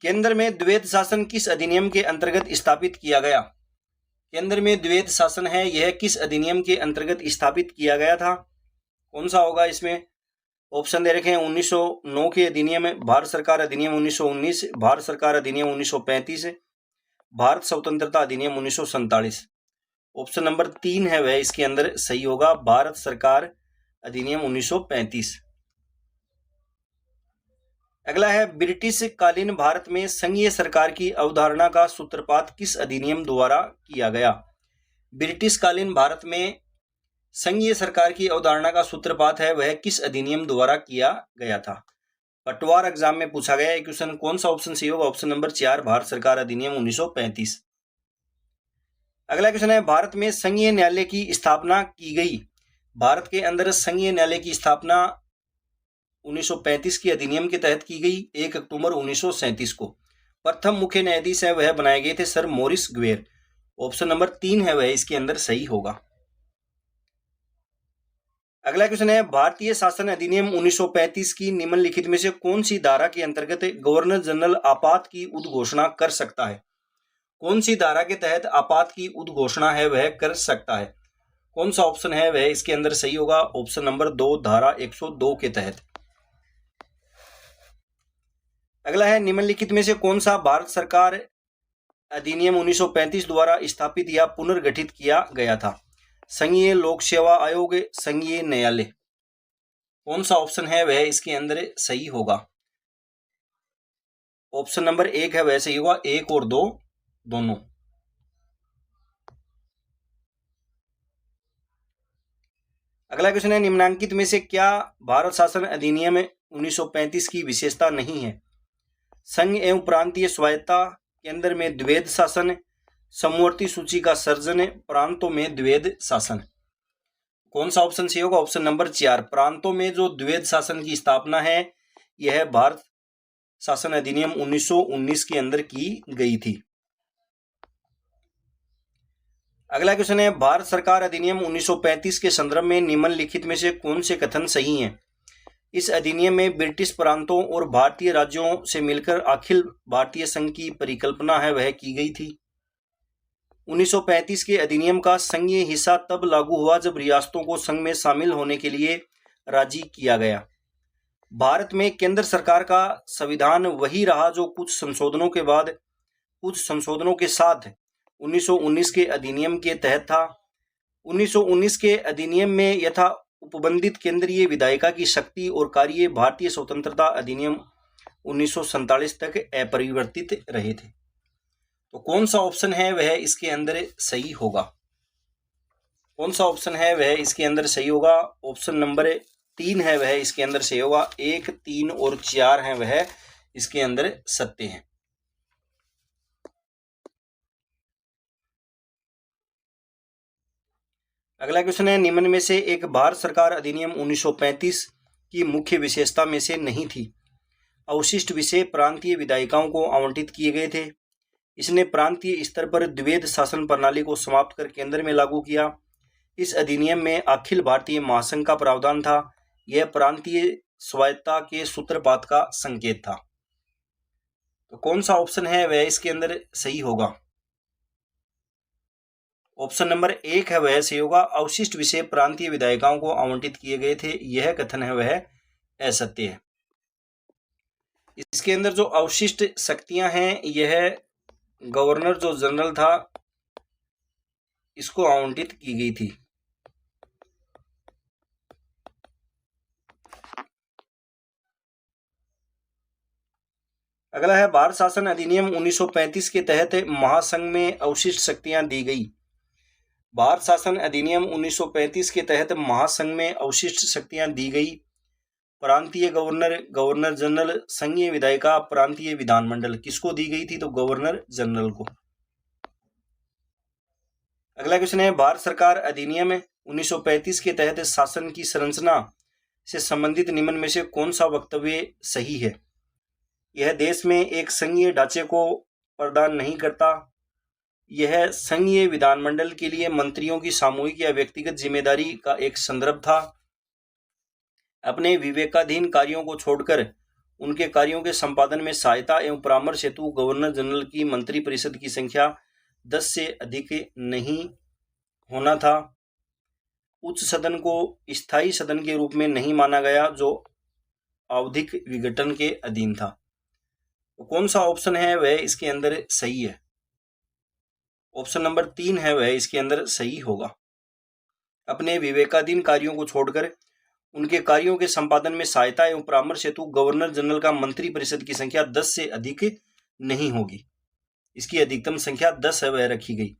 केंद्र में द्वैध शासन किस अधिनियम के अंतर्गत स्थापित किया गया? केंद्र में द्वैध शासन है, यह किस अधिनियम के अंतर्गत स्थापित किया गया था? कौन सा होगा इसमें? ऑप्शन दे रखे हैं 1909 के अधिनियम, भारत सरकार अधिनियम 1919, भारत सरकार अधिनियम 1935, भारत स्वतंत्रता अधिनियम 1947। ऑप्शन नंबर 3 है वह इसके अंदर सही होगा, भारत सरकार अधिनियम 1935। अगला है, ब्रिटिश कालीन भारत में संघीय सरकार की अवधारणा का सूत्रपात किस अधिनियम द्वारा किया गया? ब्रिटिश कालीन भारत में संघीय सरकार की अवधारणा का सूत्रपात है वह किस अधिनियम द्वारा किया गया था? पटवार एग्जाम में पूछा गया क्वेश्चन। कौन सा ऑप्शन सही होगा? ऑप्शन नंबर 4 भारत सरकार अधिनियम 1935। अगला क्वेश्चन है, भारत में संघीय न्यायालय की स्थापना की गई। भारत के अंदर संघीय न्यायालय की स्थापना 1935 के अधिनियम के तहत की गई 1 अक्टूबर 1937 को। प्रथम मुख्य न्यायाधीश है वह बनाए गए थे सर मॉरिस ग्वेर। ऑप्शन नंबर 3 है वह इसके अंदर सही होगा। अगला क्वेश्चन है, भारतीय शासन अधिनियम 1935 की निम्नलिखित में से कौन सी धारा के अंतर्गत गवर्नर जनरल आपात की उद्घोषणा कर सकता है? कौन सी धारा के तहत आपात की उद्घोषणा है वह कर सकता है? कौन सा ऑप्शन है वह इसके अंदर सही होगा? ऑप्शन नंबर 2 धारा 102 के तहत। अगला है, निम्नलिखित में से कौन सा भारत सरकार अधिनियम 1935 द्वारा स्थापित या पुनर्गठित किया गया था? संघीय लोक सेवा आयोग, संघीय न्यायालय। कौन सा ऑप्शन है वह इसके अंदर सही होगा? ऑप्शन नंबर 1 है वह सही होगा, 1 और 2 दोनों। अगला क्वेश्चन है, निम्नांकित में से क्या भारत शासन अधिनियम 1935 की विशेषता नहीं है? संघ एवं प्रांतीय स्वायत्ता, केंद्र में द्वैध शासन, समवर्ती सूची का सर्जन, प्रांतों में द्वैध शासन। कौन सा ऑप्शन सही होगा? ऑप्शन नंबर 4 प्रांतों में जो द्वैध शासन की स्थापना है यह भारत शासन अधिनियम 1919 के अंदर की गई थी। अगला क्वेश्चन है, भारत सरकार अधिनियम 1935 के संदर्भ में निम्नलिखित में से कौन से कथन सही हैं? इस अधिनियम में ब्रिटिश प्रांतों और भारतीय राज्यों से मिलकर अखिल भारतीय संघ की परिकल्पना है वह की गई थी। 1935 के अधिनियम का संघीय हिस्सा तब लागू हुआ जब रियासतों को संघ में शामिल होने के लिए राजी किया गया। भारत में केंद्र सरकार का संविधान वही रहा जो कुछ संशोधनों के बाद कुछ संशोधनों के साथ 1919 के अधिनियम के तहत था। 1919 के अधिनियम में यथा उपबंधित केंद्रीय विधायिका की शक्ति और कार्य भारतीय स्वतंत्रता अधिनियम 1947 तक अपरिवर्तित रहे थे। तो कौन सा ऑप्शन है वह इसके अंदर सही होगा? कौन सा ऑप्शन है वह इसके अंदर सही होगा? ऑप्शन नंबर 3 है वह इसके अंदर सही होगा। 1, 3 और 4 है वह इसके अंदर सत्य हैं। अगला क्वेश्चन है, निम्न में से एक भारत सरकार अधिनियम 1935 की मुख्य विशेषता में से नहीं थी। अवशिष्ट विषय प्रांतीय विधायिकाओं को आवंटित किए गए थे। इसने प्रांतीय स्तर पर द्वैध शासन प्रणाली को समाप्त कर केंद्र में लागू किया। इस अधिनियम में अखिल भारतीय महासंघ का प्रावधान था। यह प्रांतीय स्वायत्ता के सूत्रपात का संकेत था। तो कौन सा ऑप्शन है वह इसके अंदर सही होगा? ऑप्शन नंबर 1 है वह सही होगा। अवशिष्ट विषय प्रांतीय विधायिकाओं को आवंटित किए गए थे, यह कथन है वह असत्य है। इसके अंदर जो अवशिष्ट शक्तियां हैं यह गवर्नर जो जनरल था इसको आवंटित की गई थी। अगला है, भारत शासन अधिनियम 1935 के तहत महासंघ में अवशिष्ट शक्तियां दी गई। भारत शासन अधिनियम 1935 के तहत महासंघ में अवशिष्ट शक्तियां दी गई। प्रांतीय गवर्नर, गवर्नर जनरल, संघीय विधायिका, प्रांतीय विधानमंडल, किसको दी गई थी? तो गवर्नर जनरल को। अगला क्वेश्चन है, भारत सरकार अधिनियम 1935 के तहत शासन की संरचना से संबंधित निम्न में से कौन सा वक्तव्य सही है? यह देश में एक संघीय ढांचे को प्रदान नहीं करता। यह संघीय विधानमंडल के लिए मंत्रियों की सामूहिक या व्यक्तिगत जिम्मेदारी का एक संदर्भ था। अपने विवेकाधीन कार्यों को छोड़कर उनके कार्यों के संपादन में सहायता एवं परामर्श हेतु गवर्नर जनरल की मंत्रिपरिषद की संख्या 10 से अधिक नहीं होना था। उच्च सदन को स्थायी सदन के रूप में नहीं माना गया जो आवधिक विघटन के अधीन था। तो कौन सा ऑप्शन है वह इसके अंदर सही है? ऑप्शन नंबर 3 है वह इसके अंदर सही होगा। अपने विवेकाधीन कार्यों को छोड़कर उनके कार्यों के संपादन में सहायता एवं परामर्श हेतु गवर्नर जनरल का मंत्रिपरिषद की संख्या 10 से अधिक नहीं होगी। इसकी अधिकतम संख्या 10 है वह रखी गई।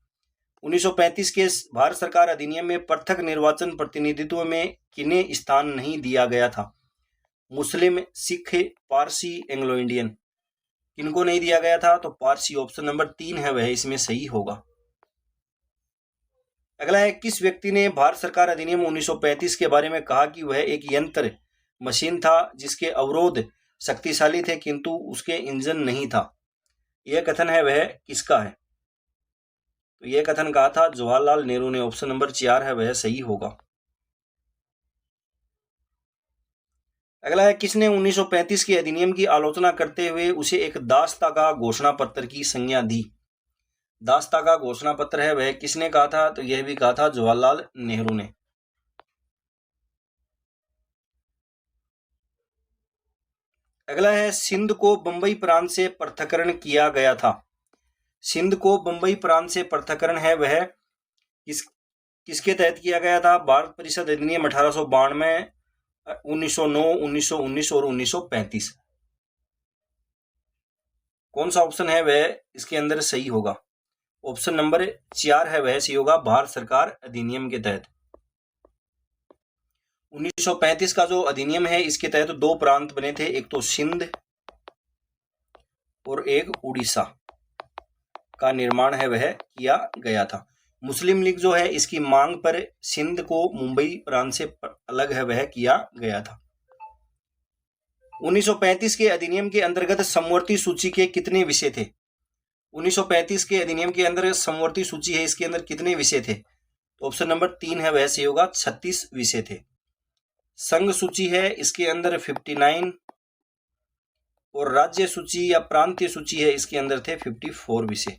1935 के भारत सरकार अधिनियम में पृथक निर्वाचन प्रतिनिधित्व में किन्हें स्थान नहीं दिया गया था? मुस्लिम, सिख, पारसी, एंग्लो इंडियन, किनको नहीं दिया गया था? तो पारसी। ऑप्शन नंबर 3 है वह इसमें सही होगा। अगला है, किस व्यक्ति ने भारत सरकार अधिनियम 1935 के बारे में कहा कि वह एक यंत्र मशीन था जिसके अवरोध शक्तिशाली थे किंतु उसके इंजन नहीं था। यह कथन है वह किसका है? तो यह कथन कहा था जवाहरलाल नेहरू ने। ऑप्शन नंबर 4 है वह सही होगा। अगला है, किसने 1935 के अधिनियम की आलोचना करते हुए उसे एक दासतागा घोषणा पत्र की संज्ञा दी? दासतागा घोषणा पत्र है वह किसने कहा था? तो यह भी कहा था जवाहरलाल नेहरू ने। अगला है, सिंध को बंबई प्रांत से पृथक्करण किया गया था। सिंध को बंबई प्रांत से पृथक्करण है वह किसके तहत किया गया था? भारत परिषद अधिनियम 1892, 1909, 1919 और 1935। कौन सा ऑप्शन है वह इसके अंदर सही होगा? ऑप्शन नंबर 4 है वह सही होगा, भारत सरकार अधिनियम के तहत। 1935 का जो अधिनियम है इसके तहत 2 प्रांत बने थे, एक तो सिंध और एक उड़ीसा का निर्माण है वह किया गया था। मुस्लिम लीग जो है इसकी मांग पर सिंध को मुंबई प्रांत से अलग है वह किया गया था। 1935 के अधिनियम के अंतर्गत समवर्ती सूची के कितने विषय थे? 1935 के अधिनियम के अंदर समवर्ती सूची है, इसके अंदर कितने विषय थे? ऑप्शन नंबर 3 है वह सही होगा, 36 विषय थे। संघ सूची है इसके अंदर 59 और राज्य सूची या प्रांतीय सूची है इसके अंदर थे 54 विषय।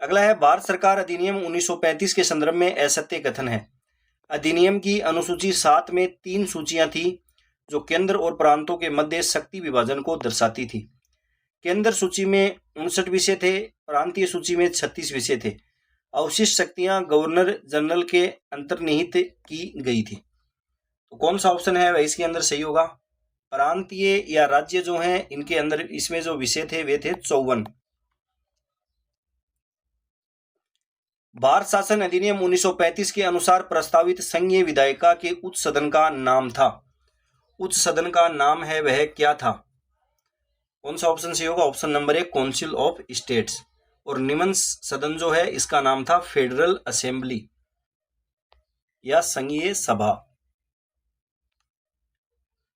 अगला है, भारत सरकार अधिनियम 1935 के संदर्भ में असत्य कथन है। अधिनियम की अनुसूची 7 में 3 सूचियां थी जो केंद्र और प्रांतों के मध्य शक्ति विभाजन को दर्शाती थी। केंद्र सूची में 59 विषय थे, प्रांतीय सूची में 36 विषय थे। अवशिष्ट शक्तियां गवर्नर जनरल के अंतर्निहित की गई थी। तो कौन सा ऑप्शन है वह इसके अंदर सही होगा? प्रांतीय या राज्य जो हैं इनके अंदर इसमें जो विषय थे वे थे 54। भारत शासन अधिनियम 1935 के अनुसार प्रस्तावित संघीय विधायिका के उच्च सदन का नाम था। उच्च सदन का नाम है वह क्या था? कौन सा ऑप्शन सही होगा? Option number 1 council of states. और निम्न सदन जो है इसका नाम था फेडरल असेंबली या संघीय सभा।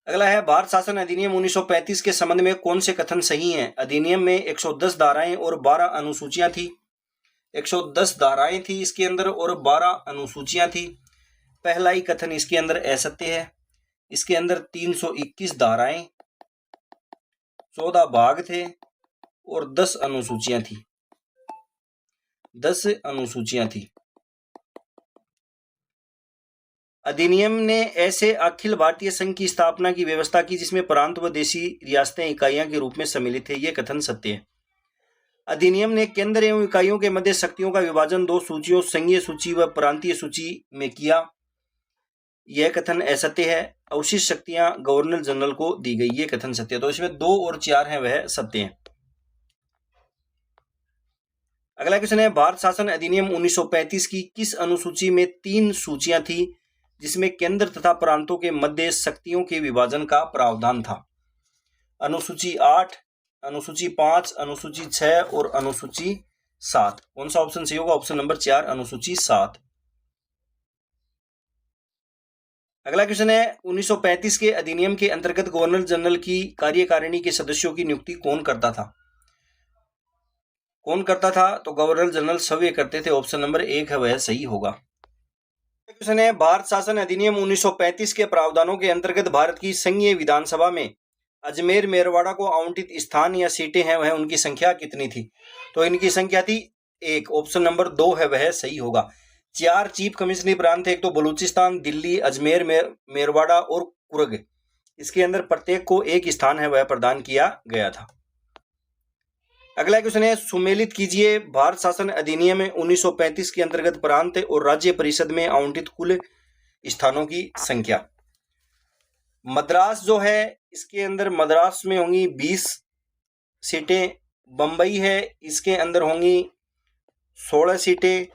अगला है, भारत शासन अधिनियम 1935 के संबंध में कौन से कथन सही हैं? अधिनियम में 110 धाराएं और 12 अनुसूचियां थी। 110 धाराएं थी इसके अंदर और 12 अनुसूचियां थी। पहला ही कथन इसके अंदर असत्य है। इसके अंदर 321 धाराएं, 14 भाग थे और 10 अनुसूचियां थी। 10 अनुसूचियां थी। अधिनियम ने ऐसे अखिल भारतीय संघ की स्थापना की व्यवस्था की जिसमें प्रांत व देशी रियासतें इकाइयां के रूप में सम्मिलित थे। यह कथन सत्य है। अधिनियम ने केंद्र एवं इकाइयों के मध्य शक्तियों का विभाजन 2 सूचियों संघीय सूची व प्रांतीय सूची में किया। यह कथन असत्य है। अवशिष्ट शक्तियां गवर्नर जनरल को दी गई, यह कथन सत्य है। तो इसमें 2 और 4 है वह सत्य है। अगला क्वेश्चन है, भारत शासन अधिनियम 1935 की किस अनुसूची में 3 सूचियां थी जिसमें केंद्र तथा प्रांतों के मध्य शक्तियों के विभाजन का प्रावधान था? अनुसूची 8, अनुसूची 5, अनुसूची 6 और अनुसूची 7। कौन सा ऑप्शन सही होगा? ऑप्शन नंबर 4 अनुसूची 7। अगला क्वेश्चन है, 1935 के अधिनियम के अंतर्गत गवर्नर जनरल की कार्यकारिणी के सदस्यों की नियुक्ति कौन करता था? कौन करता था? तो गवर्नर जनरल सभी करते थे। ऑप्शन नंबर 1 है वह सही होगा। क्वेश्चन है, भारत शासन अधिनियम 1935 के प्रावधानों के अंतर्गत भारत की संघीय विधानसभा में अजमेर मेरवाड़ा को आवंटित स्थान या सीटें हैं वह उनकी संख्या कितनी थी? तो इनकी संख्या थी 1। ऑप्शन नंबर 2 है वह सही होगा। 4 चीफ कमिश्नरी प्रांत थे, एक तो बलूचिस्तान, दिल्ली, अजमेर, मेरवाड़ा और कुर्ग। इसके अंदर प्रत्येक को एक स्थान है वह प्रदान किया गया था। अगला क्वेश्चन है, सुमेलित कीजिए भारत शासन अधिनियम 1935 के अंतर्गत प्रांत और राज्य परिषद में आवंटित कुल स्थानों की संख्या। मद्रास जो है इसके अंदर मद्रास में होंगी 20 सीटें। बंबई है इसके अंदर होंगी 16 सीटें।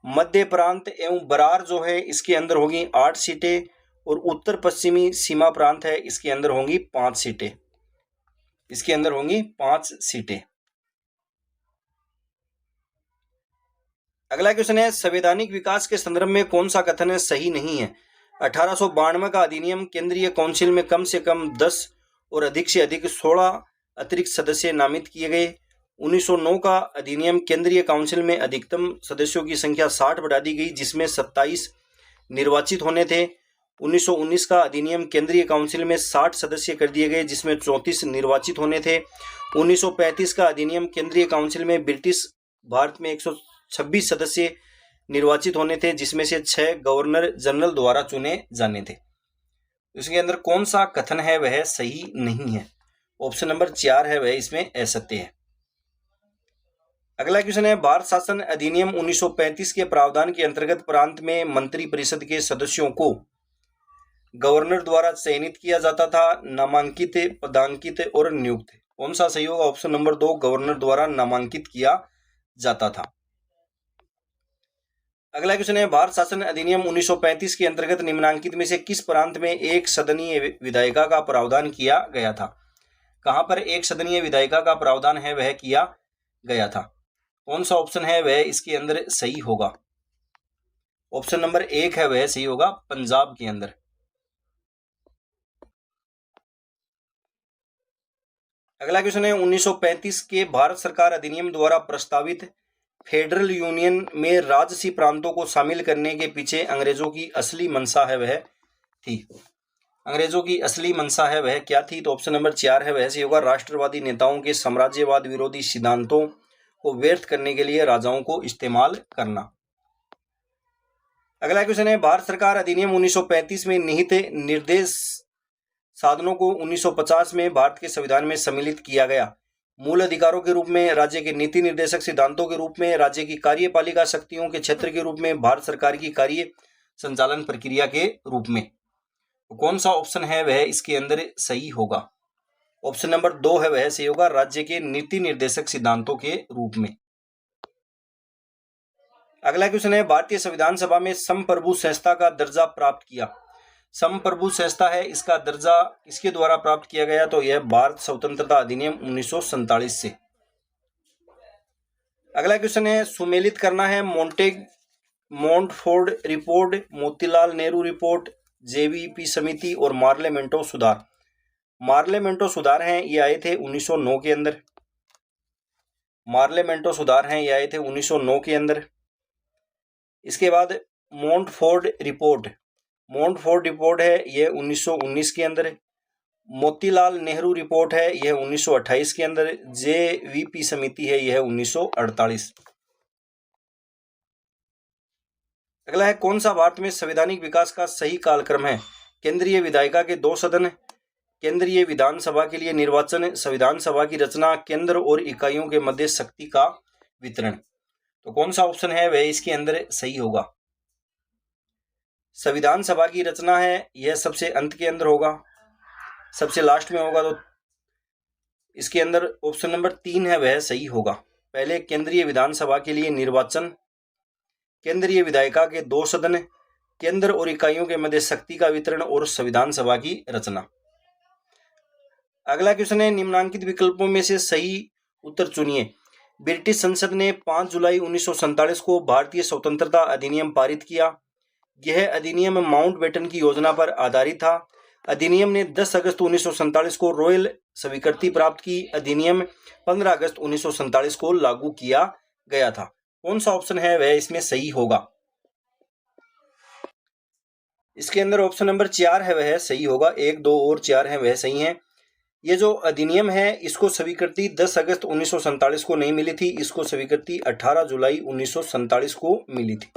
मध्य प्रांत एवं बरार जो है इसके अंदर होंगी 8 सीटें और उत्तर पश्चिमी सीमा प्रांत है इसके अंदर होंगी 5 सीटें। इसके अंदर होंगी 5 सीटें। अगला क्वेश्चन है, संवैधानिक विकास के संदर्भ में कौन सा कथन है सही नहीं है? 1892 का अधिनियम केंद्रीय काउंसिल में कम से कम 10 और अधिक से अधिक 16 अतिरिक्त सदस्य नामित किए गए। 1909 का अधिनियम केंद्रीय काउंसिल में अधिकतम सदस्यों की संख्या 60 बढ़ा दी गई, जिसमें 27 निर्वाचित होने थे। 1919 का अधिनियम केंद्रीय काउंसिल में 60 सदस्य कर दिए गए, जिसमें 34 निर्वाचित होने थे। 1935 का अधिनियम केंद्रीय काउंसिल में ब्रिटिश भारत में 126 सदस्य निर्वाचित होने थे, जिसमें से 6 गवर्नर जनरल द्वारा चुने जाने थे। इसके अंदर कौन सा कथन है वह सही नहीं है? ऑप्शन नंबर 4 है वह इसमें असत्य है। अगला क्वेश्चन है, भारत शासन अधिनियम 1935 के प्रावधान के अंतर्गत प्रांत में मंत्री परिषद के सदस्यों को गवर्नर द्वारा चयनित किया जाता था, नामांकित, पदांकित और नियुक्त। कौन सा सही होगा? ऑप्शन नंबर 2 गवर्नर द्वारा नामांकित किया जाता था। अगला क्वेश्चन है, भारत शासन अधिनियम 1935 के अंतर्गत निम्नांकित में से किस प्रांत में एक सदनीय विधायिका का प्रावधान किया गया था? कहां पर एक सदनीय विधायिका का प्रावधान है वह किया गया था? कौन सा ऑप्शन है वह इसके अंदर सही होगा? ऑप्शन नंबर 1 है वह सही होगा, पंजाब के अंदर। अगला क्वेश्चन है, 1935 के भारत सरकार अधिनियम द्वारा प्रस्तावित फेडरल यूनियन में राजसी प्रांतों को शामिल करने के पीछे अंग्रेजों की असली मंशा है वह थी। अंग्रेजों की असली मंशा है वह क्या थी? तो ऑप्शन नंबर 4 है वह सही होगा, राष्ट्रवादी नेताओं के साम्राज्यवाद विरोधी सिद्धांतों को व्यर्थ करने के लिए राजाओं को इस्तेमाल करना। अगला क्वेश्चन है, भारत सरकार अधिनियम 1935 में निहित निर्देश साधनों को 1950 में भारत के संविधान में सम्मिलित किया गया। मूल अधिकारों के रूप में, राज्य के नीति निर्देशक सिद्धांतों के रूप में, राज्य की कार्यपालिका शक्तियों के क्षेत्र के रूप में, भारत सरकार की कार्य संचालन प्रक्रिया के रूप में। तो कौन सा ऑप्शन है वह इसके अंदर सही होगा? ऑप्शन नंबर 2 है वह सही होगा, राज्य के नीति निर्देशक सिद्धांतों के रूप में। अगला क्वेश्चन है, भारतीय संविधान सभा में संप्रभु संस्था का दर्जा प्राप्त किया। संप्रभु संस्था है, इसका दर्जा इसके द्वारा प्राप्त किया गया, तो यह भारत स्वतंत्रता अधिनियम 1947 से। अगला क्वेश्चन है, सुमेलित करना है Montford report, Motilal Nehru report, JVP समिति और मार्लेमेंटो सुधार। मार्लेमेंटो सुधार हैं ये आए थे 1909 के अंदर। मार्लेमेंटो सुधार हैं ये आए थे 1909 के अंदर। इसके बाद मोंटफोर्ड रिपोर्ट है यह 1919 के अंदर। मोतीलाल नेहरू रिपोर्ट है यह 1928 के अंदर। जेवीपी समिति है यह 1948। अगला है, कौन सा भारत में संवैधानिक विकास का सही कालक्रम है? केंद्रीय विधायिका के 2 सदन, केंद्रीय विधानसभा के लिए निर्वाचन, संविधान सभा की रचना, केंद्र और इकाइयों के मध्य शक्ति का वितरण। तो कौन सा ऑप्शन है वह इसके अंदर सही होगा? संविधान सभा की रचना है यह सबसे अंत के अंदर होगा, सबसे लास्ट में होगा, तो इसके अंदर ऑप्शन नंबर 3 है वह सही होगा। पहले केंद्रीय विधानसभा के लिए निर्वाचन, केंद्रीय विधायिका के 2 सदन, केंद्र और इकाइयों के मध्य शक्ति का वितरण और संविधान सभा की रचना। अगला क्वेश्चन है, निम्नांकित विकल्पों में से सही उत्तर चुनिए। ब्रिटिश संसद ने 5 जुलाई 1947 को भारतीय स्वतंत्रता अधिनियम पारित किया। यह अधिनियम माउंटबेटन की योजना पर आधारित था। अधिनियम ने 10 अगस्त 1947 को रॉयल स्वीकृति प्राप्त की। अधिनियम 15 अगस्त 1947 को लागू किया गया था। कौन सा ऑप्शन है वह इसमें सही होगा? इसके अंदर ऑप्शन नंबर 4 है वह सही होगा। 1, 2 और 4 है वह सही है। ये जो अधिनियम है इसको स्वीकृति 10 अगस्त 1947 को नहीं मिली थी, इसको स्वीकृति 18 जुलाई 1947 को मिली थी।